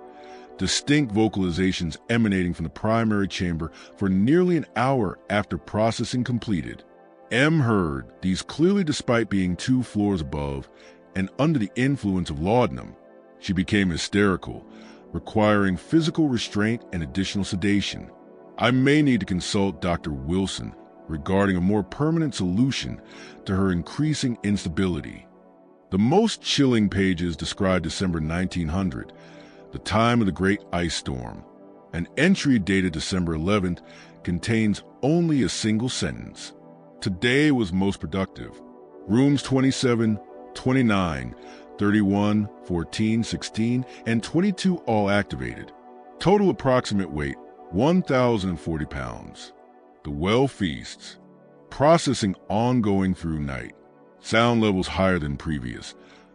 Distinct vocalizations emanating from the primary chamber for nearly an hour after processing completed. M heard these clearly despite being 2 floors above and under the influence of laudanum. She became hysterical, requiring physical restraint and additional sedation. I may need to consult Dr. Wilson regarding a more permanent solution to her increasing instability. The most chilling pages describe December 1900, the time of the Great Ice Storm. An entry dated December 11th contains only a single sentence. Today was most productive. Rooms 27, 29, 31, 14, 16, and 22 all activated. Total approximate weight, 1,040 pounds. The well feasts. Processing ongoing through night. Sound levels higher than previous,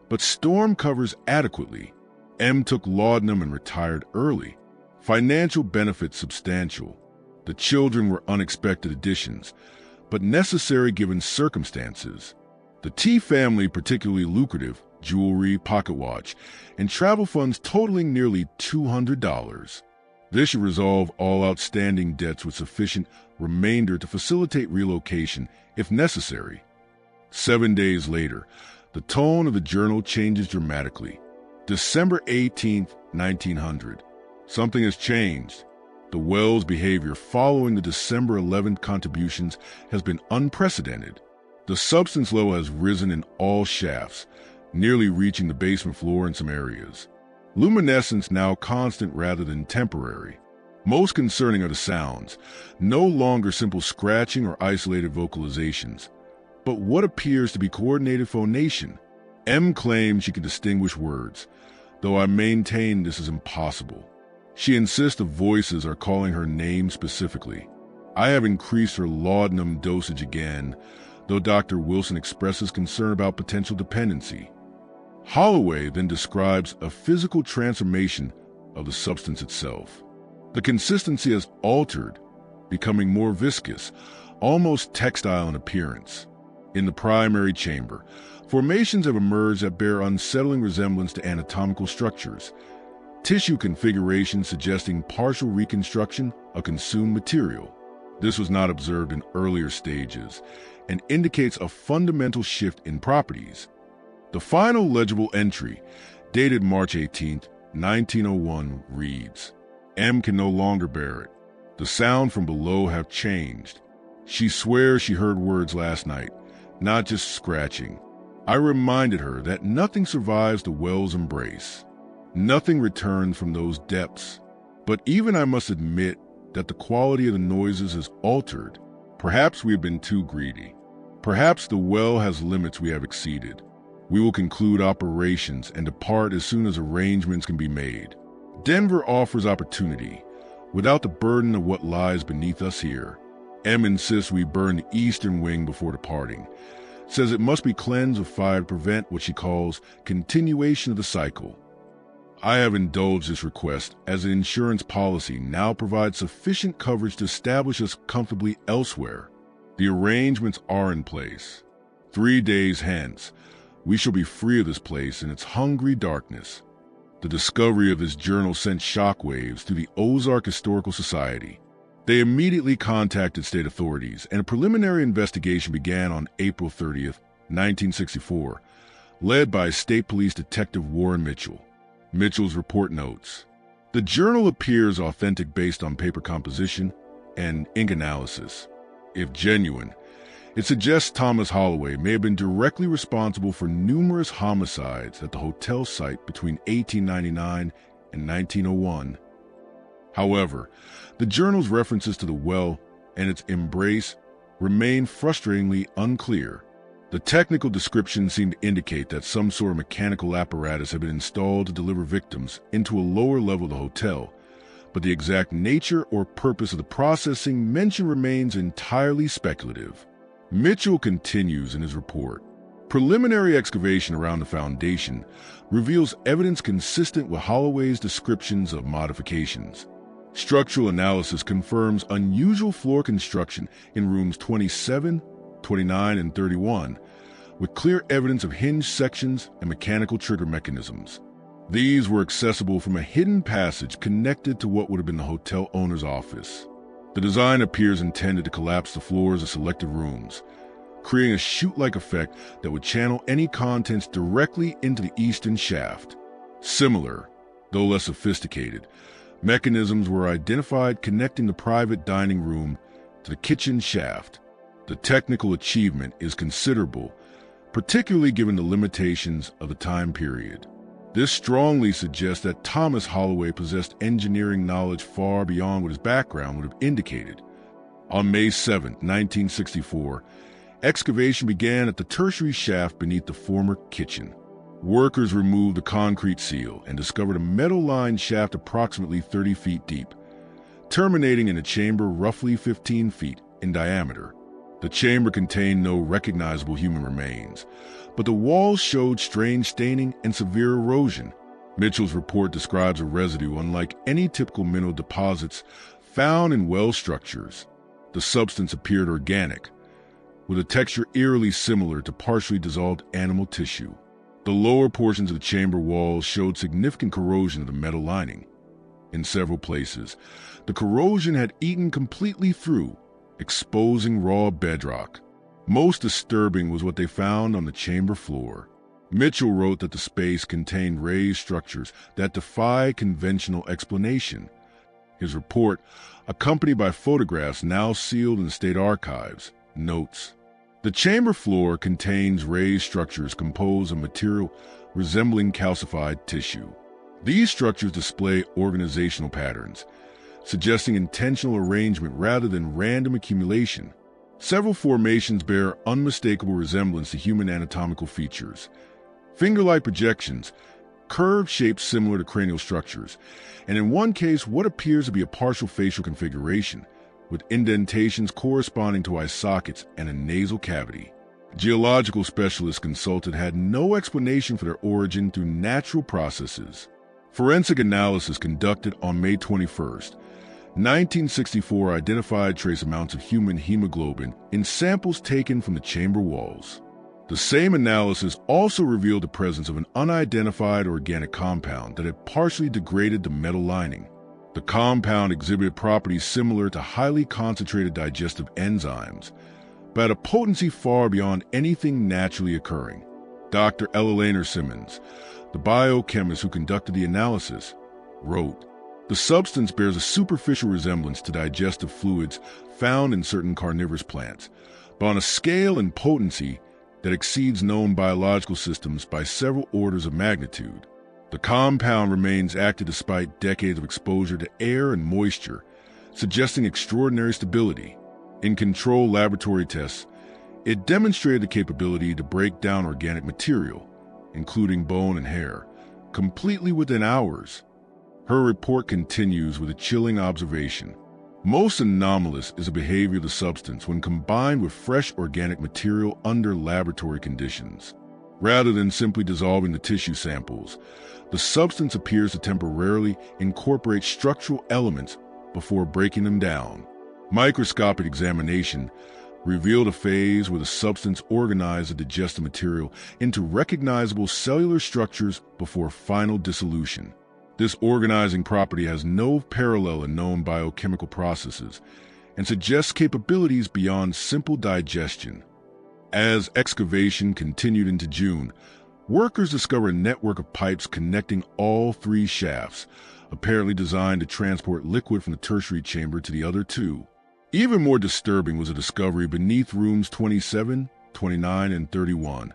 but storm covers adequately. M took laudanum and retired early. Financial benefits substantial. The children were unexpected additions, but necessary given circumstances. The T family particularly lucrative, jewelry, pocket watch, and travel funds totaling nearly $200. This should resolve all outstanding debts with sufficient remainder to facilitate relocation if necessary. 7 days later, the tone of the journal changes dramatically. December 18, 1900. Something has changed. The well's behavior following the December 11th contributions has been unprecedented. The substance level has risen in all shafts, nearly reaching the basement floor in some areas. Luminescence now constant rather than temporary. Most concerning are the sounds, no longer simple scratching or isolated vocalizations, but what appears to be coordinated phonation. M claims she can distinguish words, though I maintain this is impossible. She insists the voices are calling her name specifically. I have increased her laudanum dosage again, though Dr. Wilson expresses concern about potential dependency. Holloway then describes a physical transformation of the substance itself. The consistency has altered, becoming more viscous, almost textile in appearance. In the primary chamber, formations have emerged that bear unsettling resemblance to anatomical structures. Tissue configuration suggesting partial reconstruction of consumed material. This was not observed in earlier stages and indicates a fundamental shift in properties. The final legible entry, dated March 18, 1901, reads, M can no longer bear it. The sound from below have changed. She swears she heard words last night, not just scratching. I reminded her that nothing survives the well's embrace. Nothing returns from those depths. But even I must admit that the quality of the noises has altered. Perhaps we have been too greedy. Perhaps the well has limits we have exceeded. We will conclude operations and depart as soon as arrangements can be made. Denver offers opportunity, without the burden of what lies beneath us here. M insists we burn the eastern wing before departing, says it must be cleansed of fire to prevent what she calls continuation of the cycle. I have indulged this request as the insurance policy now provides sufficient coverage to establish us comfortably elsewhere. The arrangements are in place. 3 days hence, we shall be free of this place in its hungry darkness. The discovery of this journal sent shockwaves through the Ozark Historical Society. They immediately contacted state authorities, and a preliminary investigation began on April 30th, 1964, led by State Police Detective Warren Mitchell. Mitchell's report notes, the journal appears authentic based on paper composition and ink analysis. If genuine, it suggests Thomas Holloway may have been directly responsible for numerous homicides at the hotel site between 1899 and 1901. However, the journal's references to the well and its embrace remain frustratingly unclear. The technical descriptions seem to indicate that some sort of mechanical apparatus had been installed to deliver victims into a lower level of the hotel, but the exact nature or purpose of the processing mentioned remains entirely speculative. Mitchell continues in his report. Preliminary excavation around the foundation reveals evidence consistent with Holloway's descriptions of modifications. Structural analysis confirms unusual floor construction in rooms 27, 29, and 31, with clear evidence of hinged sections and mechanical trigger mechanisms. These were accessible from a hidden passage connected to what would have been the hotel owner's office. The design appears intended to collapse the floors of selected rooms, creating a chute-like effect that would channel any contents directly into the eastern shaft. Similar, though less sophisticated, mechanisms were identified connecting the private dining room to the kitchen shaft. The technical achievement is considerable, particularly given the limitations of the time period. This strongly suggests that Thomas Holloway possessed engineering knowledge far beyond what his background would have indicated. On May 7, 1964, excavation began at the tertiary shaft beneath the former kitchen. Workers removed the concrete seal and discovered a metal-lined shaft approximately 30 feet deep, terminating in a chamber roughly 15 feet in diameter. The chamber contained no recognizable human remains, but the walls showed strange staining and severe erosion. Mitchell's report describes a residue unlike any typical mineral deposits found in well structures. The substance appeared organic, with a texture eerily similar to partially dissolved animal tissue. The lower portions of the chamber walls showed significant corrosion of the metal lining. In several places, the corrosion had eaten completely through, exposing raw bedrock. Most disturbing was what they found on the chamber floor. Mitchell wrote that the space contained raised structures that defy conventional explanation. His report, accompanied by photographs now sealed in state archives, notes, "The chamber floor contains raised structures composed of material resembling calcified tissue. These structures display organizational patterns, suggesting intentional arrangement rather than random accumulation. Several formations bear unmistakable resemblance to human anatomical features. Finger-like projections, curved shapes similar to cranial structures, and in one case what appears to be a partial facial configuration, with indentations corresponding to eye sockets and a nasal cavity." Geological specialists consulted had no explanation for their origin through natural processes. Forensic analysis conducted on May 21, 1964 identified trace amounts of human hemoglobin in samples taken from the chamber walls. The same analysis also revealed the presence of an unidentified organic compound that had partially degraded the metal lining. The compound exhibited properties similar to highly concentrated digestive enzymes, but had a potency far beyond anything naturally occurring. Dr. Ella Simmons, the biochemist who conducted the analysis, wrote, "The substance bears a superficial resemblance to digestive fluids found in certain carnivorous plants, but on a scale and potency that exceeds known biological systems by several orders of magnitude. The compound remains active despite decades of exposure to air and moisture, suggesting extraordinary stability. In controlled laboratory tests, it demonstrated the capability to break down organic material, including bone and hair, completely within hours." Her report continues with a chilling observation. "Most anomalous is the behavior of the substance when combined with fresh organic material under laboratory conditions. Rather than simply dissolving the tissue samples, the substance appears to temporarily incorporate structural elements before breaking them down. Microscopic examination revealed a phase where the substance organized the digestive material into recognizable cellular structures before final dissolution. This organizing property has no parallel in known biochemical processes and suggests capabilities beyond simple digestion." As excavation continued into June, workers discovered a network of pipes connecting all three shafts, apparently designed to transport liquid from the tertiary chamber to the other two. Even more disturbing was a discovery beneath rooms 27, 29, and 31,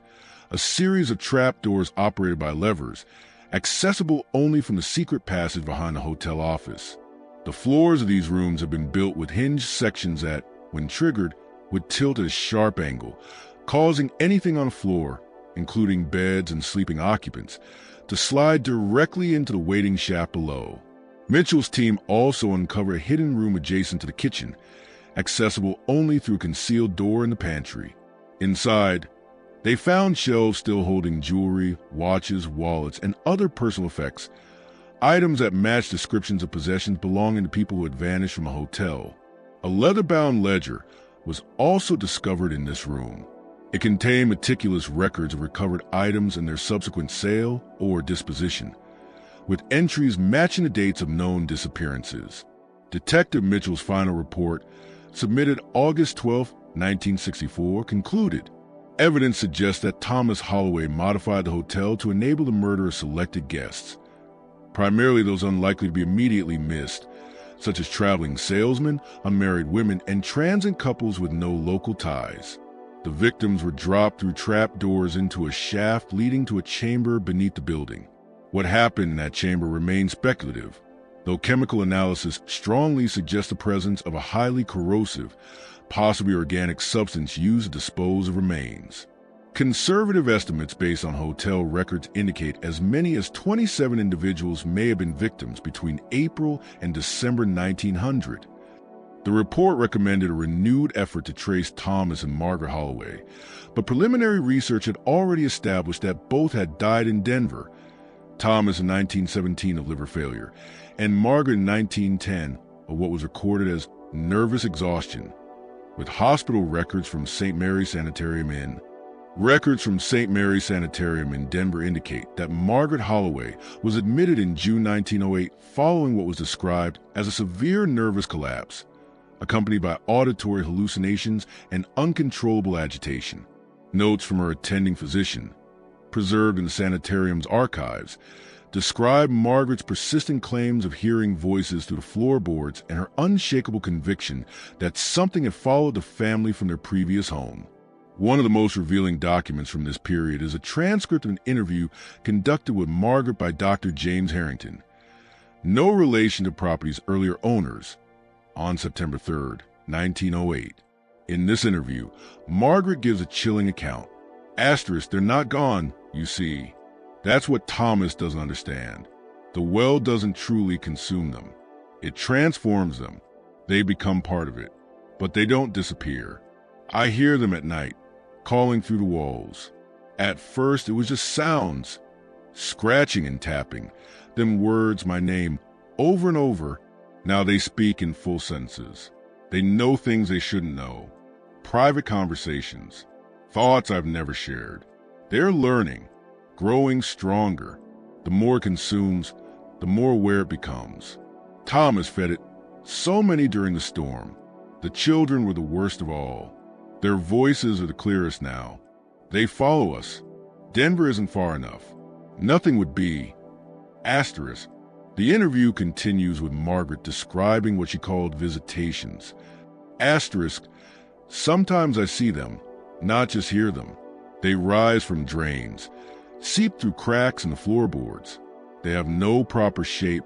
a series of trapdoors operated by levers, accessible only from the secret passage behind the hotel office. The floors of these rooms have been built with hinged sections that, when triggered, would tilt at a sharp angle, causing anything on the floor, including beds and sleeping occupants, to slide directly into the waiting shaft below. Mitchell's team also uncovered a hidden room adjacent to the kitchen, accessible only through a concealed door in the pantry. Inside, they found shelves still holding jewelry, watches, wallets, and other personal effects, items that matched descriptions of possessions belonging to people who had vanished from a hotel. A leather-bound ledger was also discovered in this room. It contained meticulous records of recovered items and their subsequent sale or disposition, with entries matching the dates of known disappearances. Detective Mitchell's final report, submitted August 12, 1964, concluded, "Evidence suggests that Thomas Holloway modified the hotel to enable the murder of selected guests, primarily those unlikely to be immediately missed, such as traveling salesmen, unmarried women, and transient couples with no local ties. The victims were dropped through trapdoors into a shaft leading to a chamber beneath the building. What happened in that chamber remains speculative, though chemical analysis strongly suggests the presence of a highly corrosive, possibly organic substance used to dispose of remains. Conservative estimates based on hotel records indicate as many as 27 individuals may have been victims between April and December 1900. The report recommended a renewed effort to trace Thomas and Margaret Holloway, but preliminary research had already established that both had died in Denver, Thomas in 1917 of liver failure, and Margaret in 1910 of what was recorded as nervous exhaustion, with hospital records from St. Mary's Sanitarium in Denver indicate that Margaret Holloway was admitted in June 1908 following what was described as a severe nervous collapse, accompanied by auditory hallucinations and uncontrollable agitation. Notes from her attending physician, preserved in the sanitarium's archives, describe Margaret's persistent claims of hearing voices through the floorboards and her unshakable conviction that something had followed the family from their previous home. One of the most revealing documents from this period is a transcript of an interview conducted with Margaret by Dr. James Harrington, no relation to property's earlier owners, on September 3rd, 1908. In this interview, Margaret gives a chilling account. Asterisk, they're not gone, you see. That's what Thomas doesn't understand. The well doesn't truly consume them. It transforms them. They become part of it. But they don't disappear. I hear them at night, calling through the walls. At first, it was just sounds, scratching and tapping, then words, my name, over and over. Now they speak in full sentences. They know things they shouldn't know. Private conversations, thoughts I've never shared. They're learning, growing stronger. The more it consumes, the more aware it becomes. Thomas fed it so many during the storm. The children were the worst of all. Their voices are the clearest now. They follow us. Denver isn't far enough. Nothing would be. Asterisk. The interview continues with Margaret describing what she called visitations. Asterisk. Sometimes I see them, not just hear them. They rise from drains, seep through cracks in the floorboards. They have no proper shape,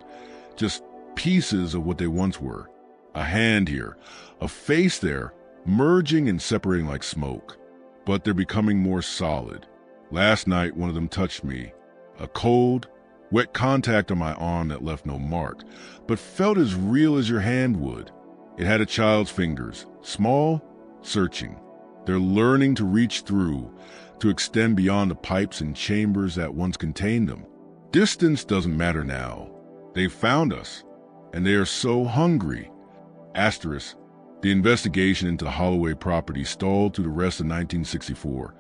just pieces of what they once were. A hand here, a face there, merging and separating like smoke. But they're becoming more solid. Last night, one of them touched me. A cold, wet contact on my arm that left no mark, but felt as real as your hand would. It had a child's fingers, small, searching. They're learning to reach through, to extend beyond the pipes and chambers that once contained them. Distance doesn't matter now. They've found us, and they are so hungry. Asterisk. The investigation into the Holloway property stalled through the rest of 1964,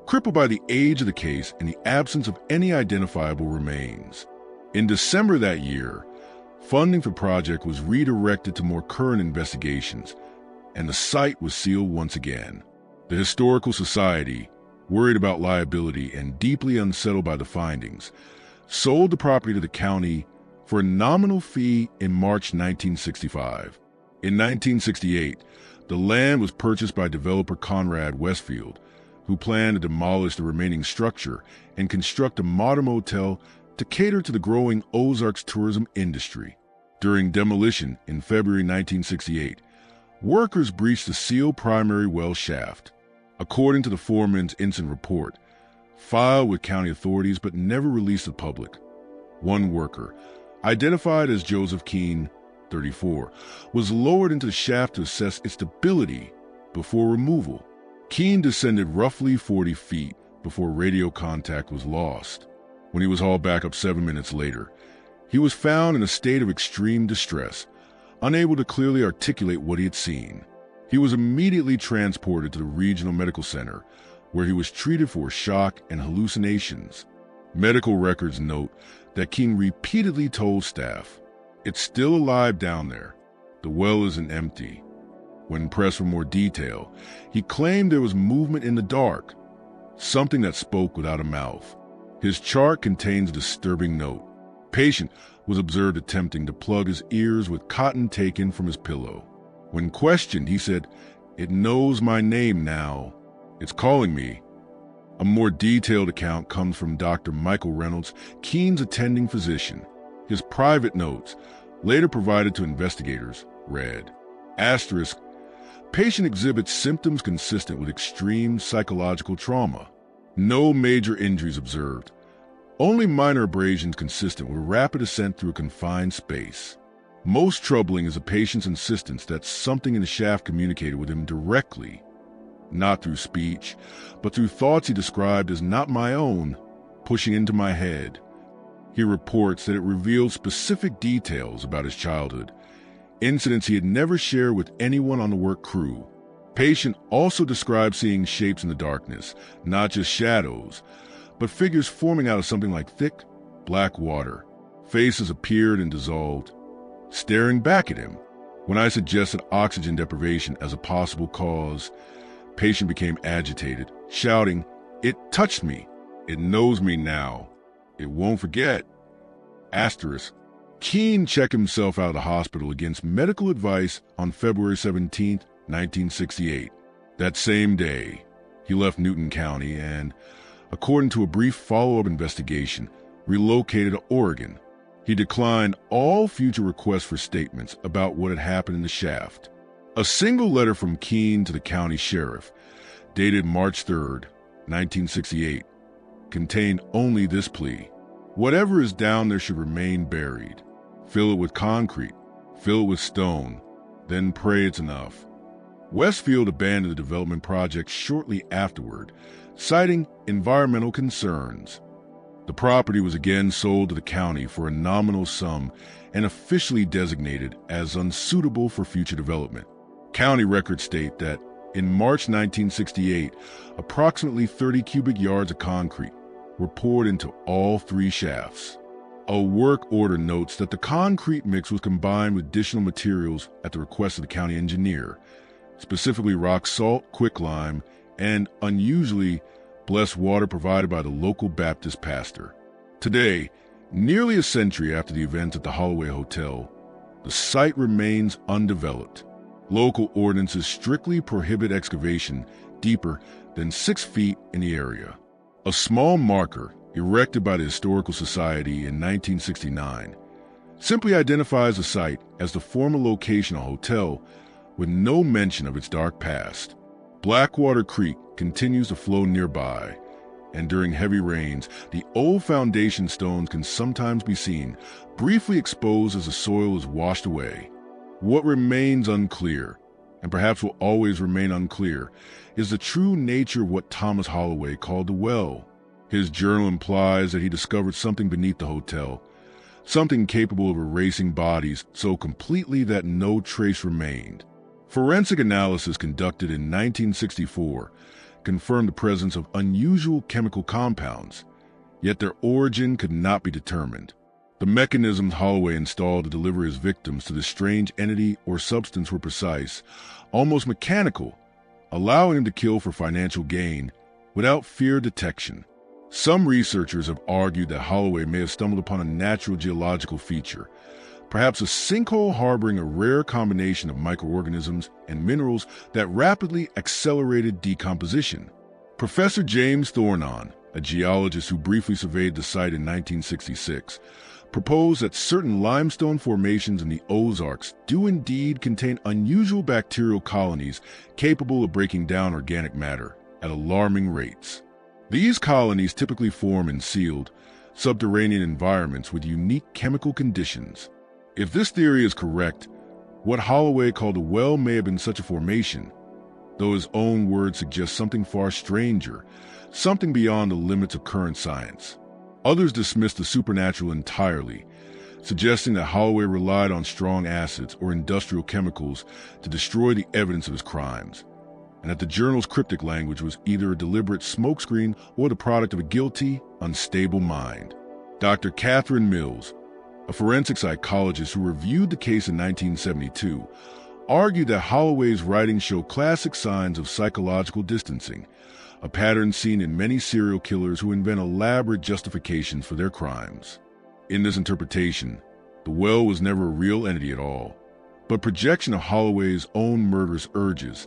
crippled by the age of the case and the absence of any identifiable remains. In December that year, funding for the project was redirected to more current investigations, and the site was sealed once again. The Historical Society, worried about liability and deeply unsettled by the findings, sold the property to the county for a nominal fee in March 1965. In 1968, the land was purchased by developer Conrad Westfield, who planned to demolish the remaining structure and construct a modern motel to cater to the growing Ozarks tourism industry. During demolition in February 1968, workers breached the sealed primary well shaft. According to the foreman's incident report, filed with county authorities but never released to the public, one worker, identified as Joseph Keene, 34, was lowered into the shaft to assess its stability before removal. Keene descended roughly 40 feet before radio contact was lost. When he was hauled back up 7 minutes later, he was found in a state of extreme distress, unable to clearly articulate what he had seen. He was immediately transported to the regional medical center, where he was treated for shock and hallucinations. Medical records note that Keene repeatedly told staff, "It's still alive down there. The well isn't empty." When pressed for more detail, he claimed there was movement in the dark, something that spoke without a mouth. His chart contains a disturbing note. Patient was observed attempting to plug his ears with cotton taken from his pillow. When questioned, he said, "It knows my name now. It's calling me." A more detailed account comes from Dr. Michael Reynolds, Keene's attending physician. His private notes, later provided to investigators, read, asterisk, patient exhibits symptoms consistent with extreme psychological trauma. No major injuries observed. Only minor abrasions consistent with rapid ascent through a confined space. Most troubling is the patient's insistence that something in the shaft communicated with him directly, not through speech, but through thoughts he described as not my own, pushing into my head. He reports that it revealed specific details about his childhood, incidents he had never shared with anyone on the work crew. Patient also described seeing shapes in the darkness, not just shadows, but figures forming out of something like thick, black water. Faces appeared and dissolved, staring back at him. When I suggested oxygen deprivation as a possible cause, patient became agitated, shouting, "It touched me! It knows me now. It won't forget. Asterisk. Keene checked himself out of the hospital against medical advice on February 17, 1968. That same day, he left Newton County and, according to a brief follow-up investigation, relocated to Oregon. He declined all future requests for statements about what had happened in the shaft. A single letter from Keene to the county sheriff, dated March 3, 1968, contained only this plea. Whatever is down there should remain buried. Fill it with concrete, fill it with stone, then pray it's enough. Westfield abandoned the development project shortly afterward, citing environmental concerns. The property was again sold to the county for a nominal sum and officially designated as unsuitable for future development. County records state that in March 1968, approximately 30 cubic yards of concrete were poured into all 3 shafts. A work order notes that the concrete mix was combined with additional materials at the request of the county engineer, specifically rock salt, quicklime, and unusually blessed water provided by the local Baptist pastor. Today, nearly a century after the events at the Holloway Hotel, the site remains undeveloped. Local ordinances strictly prohibit excavation deeper than 6 feet in the area. A small marker, erected by the Historical Society in 1969, simply identifies the site as the former location of a hotel with no mention of its dark past. Blackwater Creek continues to flow nearby, and during heavy rains, the old foundation stones can sometimes be seen, briefly exposed as the soil is washed away. What remains unclear, and perhaps will always remain unclear, is the true nature of what Thomas Holloway called the well. His journal implies that he discovered something beneath the hotel, something capable of erasing bodies so completely that no trace remained. Forensic analysis conducted in 1964 confirmed the presence of unusual chemical compounds, yet their origin could not be determined. The mechanisms Holloway installed to deliver his victims to this strange entity or substance were precise, almost mechanical, allowing him to kill for financial gain without fear of detection. Some researchers have argued that Holloway may have stumbled upon a natural geological feature, perhaps a sinkhole harboring a rare combination of microorganisms and minerals that rapidly accelerated decomposition. Professor James Thornon, a geologist who briefly surveyed the site in 1966, proposed that certain limestone formations in the Ozarks do indeed contain unusual bacterial colonies capable of breaking down organic matter at alarming rates. These colonies typically form in sealed, subterranean environments with unique chemical conditions. If this theory is correct, what Holloway called a well may have been such a formation, though his own words suggest something far stranger, something beyond the limits of current science. Others dismiss the supernatural entirely, suggesting that Holloway relied on strong acids or industrial chemicals to destroy the evidence of his crimes, and that the journal's cryptic language was either a deliberate smokescreen or the product of a guilty, unstable mind. Dr. Catherine Mills, a forensic psychologist who reviewed the case in 1972, argued that Holloway's writings show classic signs of psychological distancing, a pattern seen in many serial killers who invent elaborate justifications for their crimes. In this interpretation, the well was never a real entity at all, but projection of Holloway's own murderous urges,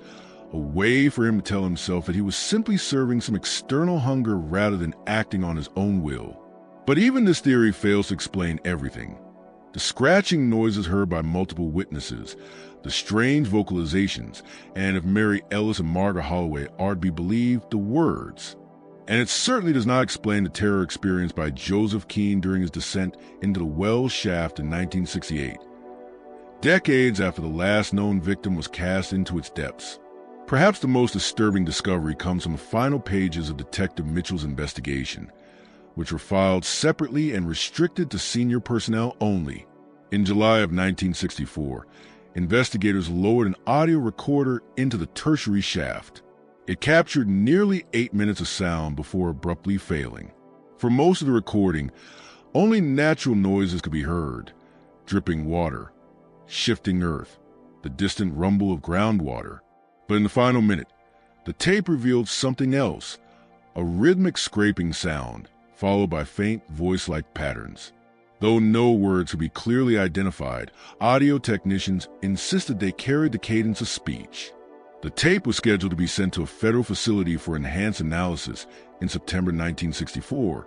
a way for him to tell himself that he was simply serving some external hunger rather than acting on his own will. But even this theory fails to explain everything. The scratching noises heard by multiple witnesses, the strange vocalizations, and if Mary Ellis and Margaret Holloway are to be believed, the words. And it certainly does not explain the terror experienced by Joseph Keene during his descent into the well shaft in 1968, decades after the last known victim was cast into its depths. Perhaps the most disturbing discovery comes from the final pages of Detective Mitchell's investigation, which were filed separately and restricted to senior personnel only. In July of 1964, investigators lowered an audio recorder into the tertiary shaft. It captured nearly 8 minutes of sound before abruptly failing. For most of the recording, only natural noises could be heard: dripping water, shifting earth, the distant rumble of groundwater. But in the final minute, the tape revealed something else, a rhythmic scraping sound, followed by faint voice-like patterns. Though no words could be clearly identified, audio technicians insisted they carried the cadence of speech. The tape was scheduled to be sent to a federal facility for enhanced analysis in September 1964,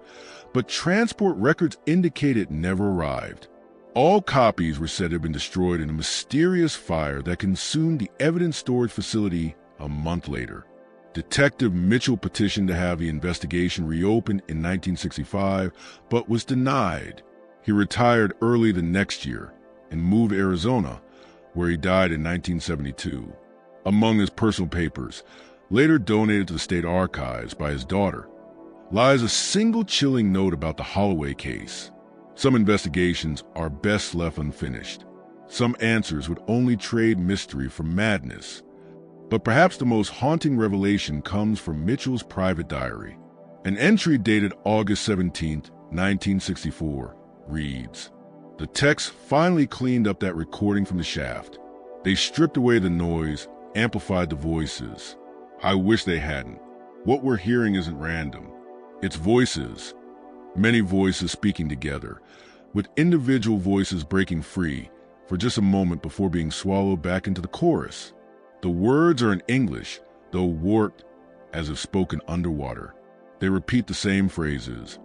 but transport records indicate it never arrived. All copies were said to have been destroyed in a mysterious fire that consumed the evidence storage facility a month later. Detective Mitchell petitioned to have the investigation reopened in 1965, but was denied. He retired early the next year and moved to Arizona, where he died in 1972. Among his personal papers, later donated to the state archives by his daughter, lies a single chilling note about the Holloway case. Some investigations are best left unfinished. Some answers would only trade mystery for madness. But perhaps the most haunting revelation comes from Mitchell's private diary. An entry dated August 17, 1964, reads, "The text finally cleaned up that recording from the shaft. They stripped away the noise, amplified the voices. I wish they hadn't. What we're hearing isn't random. It's voices, many voices speaking together, with individual voices breaking free for just a moment before being swallowed back into the chorus. The words are in English, though warped as if spoken underwater. They repeat the same phrases.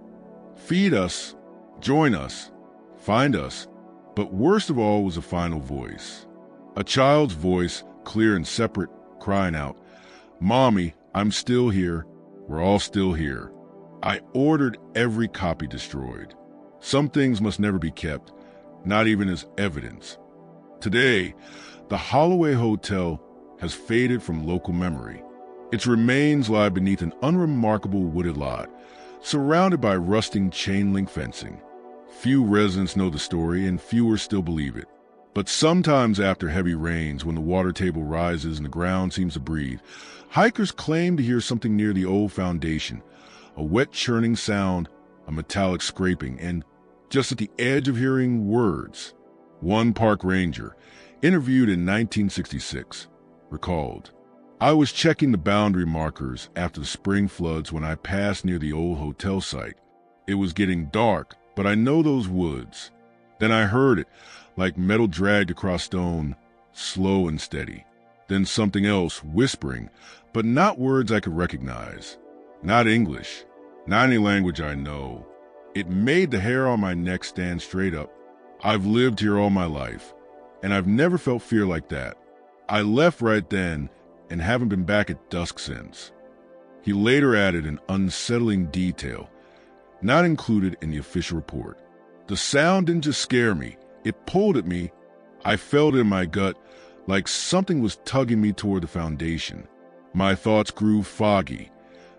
Feed us, join us, find us." But worst of all was the final voice. A child's voice, clear and separate, crying out, "Mommy, I'm still here. We're all still here." I ordered every copy destroyed. Some things must never be kept, not even as evidence. Today, the Holloway Hotel has faded from local memory. Its remains lie beneath an unremarkable wooded lot, surrounded by rusting chain-link fencing. Few residents know the story, and fewer still believe it. But sometimes after heavy rains, when the water table rises and the ground seems to breathe, hikers claim to hear something near the old foundation, a wet churning sound, a metallic scraping, and just at the edge of hearing, words. One park ranger, interviewed in 1966, recalled, "I was checking the boundary markers after the spring floods when I passed near the old hotel site. It was getting dark, but I know those woods. Then I heard it, like metal dragged across stone, slow and steady. Then something else, whispering, but not words I could recognize. Not English, not any language I know. It made the hair on my neck stand straight up. I've lived here all my life, and I've never felt fear like that. I left right then and haven't been back at dusk since." He later added an unsettling detail, not included in the official report. "The sound didn't just scare me, it pulled at me. I felt it in my gut, like something was tugging me toward the foundation. My thoughts grew foggy,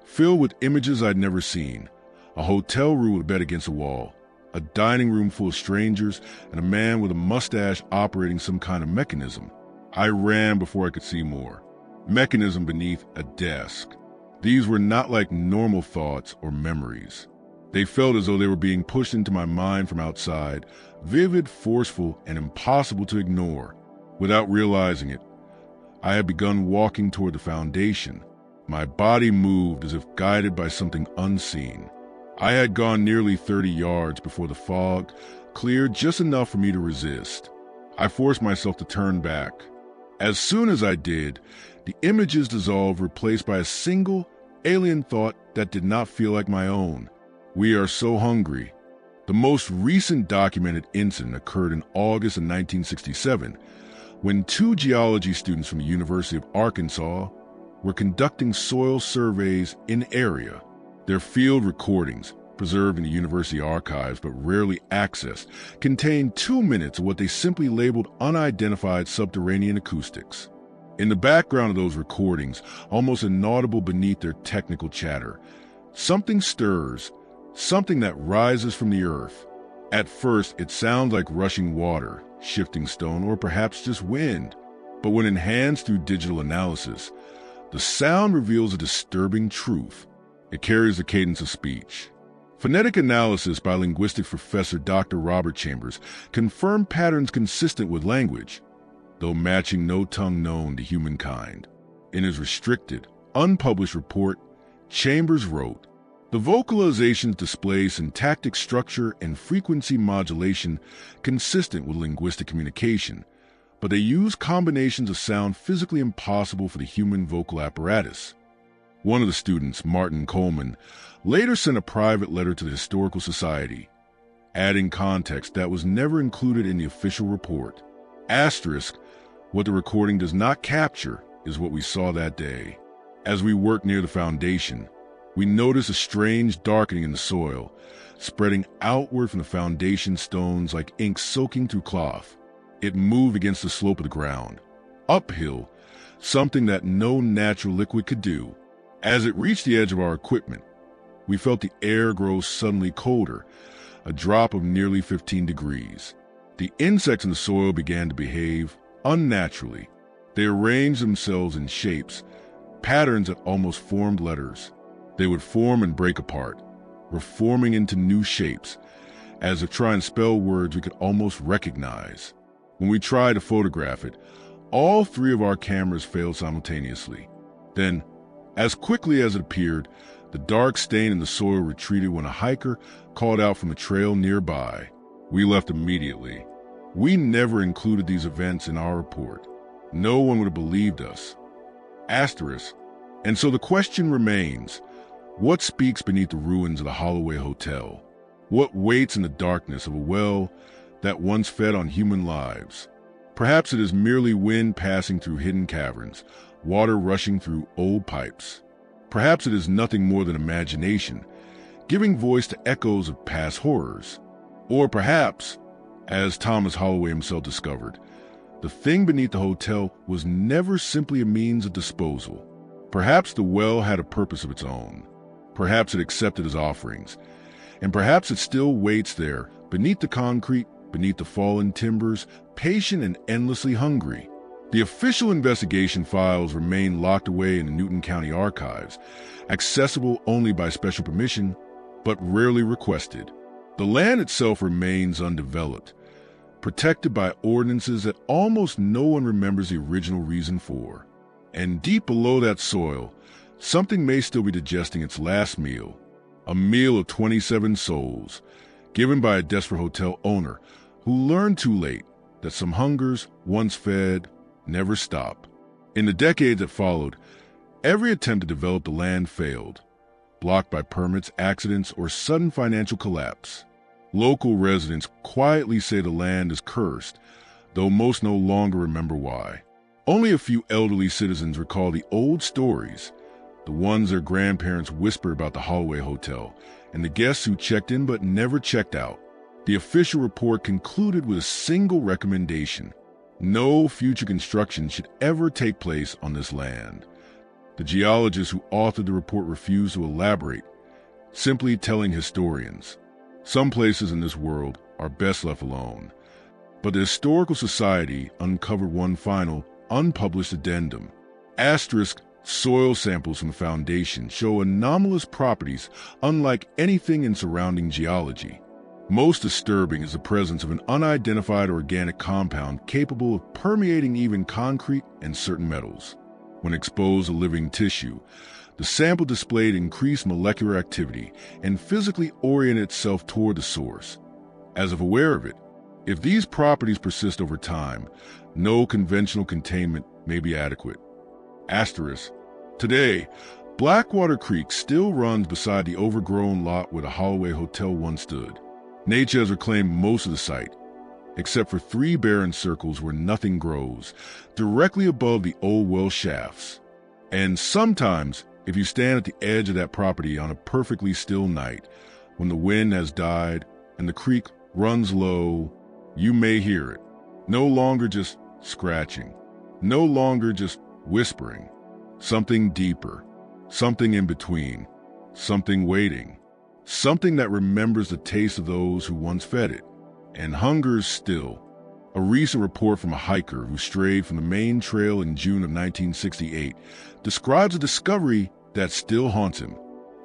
filled with images I'd never seen. A hotel room with a bed against a wall, a dining room full of strangers, and a man with a mustache operating some kind of mechanism. I ran before I could see more. Mechanism beneath a desk. These were not like normal thoughts or memories. They felt as though they were being pushed into my mind from outside, vivid, forceful, and impossible to ignore. Without realizing it, I had begun walking toward the foundation. My body moved as if guided by something unseen. I had gone nearly 30 yards before the fog cleared just enough for me to resist. I forced myself to turn back. As soon as I did, the images dissolved, replaced by a single, alien thought that did not feel like my own. We are so hungry." The most recent documented incident occurred in August of 1967, when 2 geology students from the University of Arkansas were conducting soil surveys in the area. Their field recordings, preserved in the university archives but rarely accessed, contained 2 minutes of what they simply labeled unidentified subterranean acoustics. In the background of those recordings, almost inaudible beneath their technical chatter, something stirs, something that rises from the earth. At first, it sounds like rushing water, shifting stone, or perhaps just wind. But when enhanced through digital analysis, the sound reveals a disturbing truth. It carries the cadence of speech. Phonetic analysis by linguistics professor Dr. Robert Chambers confirmed patterns consistent with language, though matching no tongue known to humankind. In his restricted, unpublished report, Chambers wrote, "The vocalizations display syntactic structure and frequency modulation consistent with linguistic communication, but they use combinations of sound physically impossible for the human vocal apparatus." One of the students, Martin Coleman, later sent a private letter to the Historical Society, adding context that was never included in the official report. Asterisk, what the recording does not capture is what we saw that day. As we worked near the foundation, we noticed a strange darkening in the soil, spreading outward from the foundation stones like ink soaking through cloth. It moved against the slope of the ground, uphill, something that no natural liquid could do. As it reached the edge of our equipment, we felt the air grow suddenly colder, a drop of nearly 15 degrees. The insects in the soil began to behave unnaturally. They arranged themselves in shapes, patterns that almost formed letters. They would form and break apart, reforming into new shapes, as if trying to spell words we could almost recognize. When we tried to photograph it, all three of our cameras failed simultaneously. Then, as quickly as it appeared, the dark stain in the soil retreated when a hiker called out from a trail nearby. We left immediately. We never included these events in our report. No one would have believed us. Asterisk. And so the question remains, what speaks beneath the ruins of the Holloway Hotel? What waits in the darkness of a well that once fed on human lives? Perhaps it is merely wind passing through hidden caverns, water rushing through old pipes. Perhaps it is nothing more than imagination, giving voice to echoes of past horrors. Or perhaps, as Thomas Holloway himself discovered, the thing beneath the hotel was never simply a means of disposal. Perhaps the well had a purpose of its own. Perhaps it accepted his offerings. And perhaps it still waits there, beneath the concrete, beneath the fallen timbers, patient and endlessly hungry. The official investigation files remain locked away in the Newton County archives, accessible only by special permission, but rarely requested. The land itself remains undeveloped, protected by ordinances that almost no one remembers the original reason for. And deep below that soil, something may still be digesting its last meal, a meal of 27 souls, given by a desperate hotel owner who learned too late that some hungers, once fed, never stop. In the decades that followed, every attempt to develop the land failed, blocked by permits, accidents, or sudden financial collapse. Local residents quietly say the land is cursed, though most no longer remember why. Only a few elderly citizens recall the old stories, the ones their grandparents whispered about the Holloway Hotel, and the guests who checked in but never checked out. The official report concluded with a single recommendation: no future construction should ever take place on this land. The geologists who authored the report refused to elaborate, simply telling historians, some places in this world are best left alone. But the Historical Society uncovered one final, unpublished addendum. Asterisk, soil samples from the foundation show anomalous properties unlike anything in surrounding geology. Most disturbing is the presence of an unidentified organic compound capable of permeating even concrete and certain metals. When exposed to living tissue, the sample displayed increased molecular activity and physically oriented itself toward the source, as if aware of it. If these properties persist over time, no conventional containment may be adequate. Asterisk. Today, Blackwater Creek still runs beside the overgrown lot where the Holloway Hotel once stood. Nature has reclaimed most of the site, except for 3 barren circles where nothing grows, directly above the old well shafts. And sometimes, if you stand at the edge of that property on a perfectly still night, when the wind has died and the creek runs low, you may hear it. No longer just scratching, no longer just whispering. Something deeper, something in between, something waiting, something that remembers the taste of those who once fed it, and hungers still. A recent report from a hiker who strayed from the main trail in June of 1968 describes a discovery that still haunts him.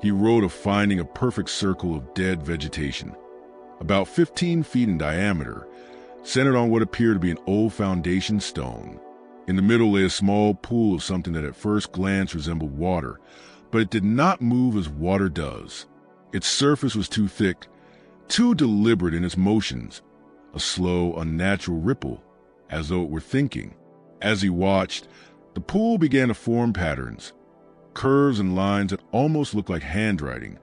He wrote of finding a perfect circle of dead vegetation, about 15 feet in diameter, centered on what appeared to be an old foundation stone. In the middle lay a small pool of something that at first glance resembled water, but it did not move as water does. Its surface was too thick, too deliberate in its motions, a slow, unnatural ripple, as though it were thinking. As he watched, the pool began to form patterns, curves and lines that almost looked like handwriting,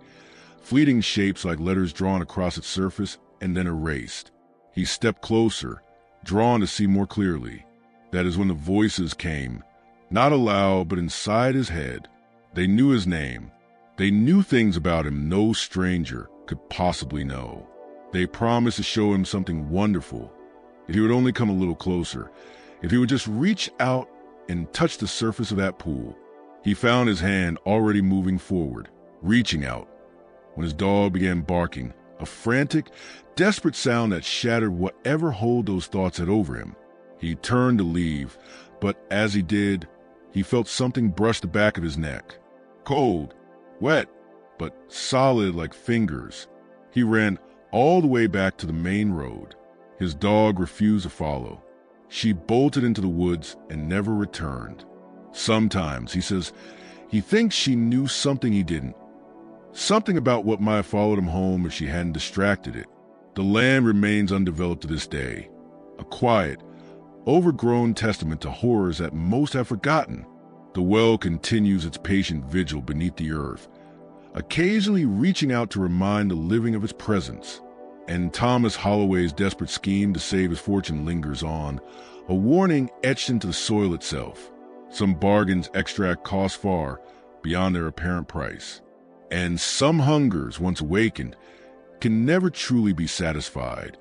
fleeting shapes like letters drawn across its surface and then erased. He stepped closer, drawn to see more clearly. That is when the voices came, not aloud but inside his head. They knew his name. They knew things about him no stranger could possibly know. They promised to show him something wonderful, if he would only come a little closer, if he would just reach out and touch the surface of that pool. He found his hand already moving forward, reaching out, when his dog began barking, a frantic, desperate sound that shattered whatever hold those thoughts had over him. He turned to leave, but as he did, he felt something brush the back of his neck. Cold, wet, but solid like fingers. He ran all the way back to the main road. His dog refused to follow. She bolted into the woods and never returned. Sometimes, he says, he thinks she knew something he didn't. Something about what might have followed him home if she hadn't distracted it. The land remains undeveloped to this day, a quiet, overgrown testament to horrors that most have forgotten. The well continues its patient vigil beneath the earth, occasionally reaching out to remind the living of its presence. And Thomas Holloway's desperate scheme to save his fortune lingers on, a warning etched into the soil itself. Some bargains extract cost far beyond their apparent price. And some hungers, once awakened, can never truly be satisfied.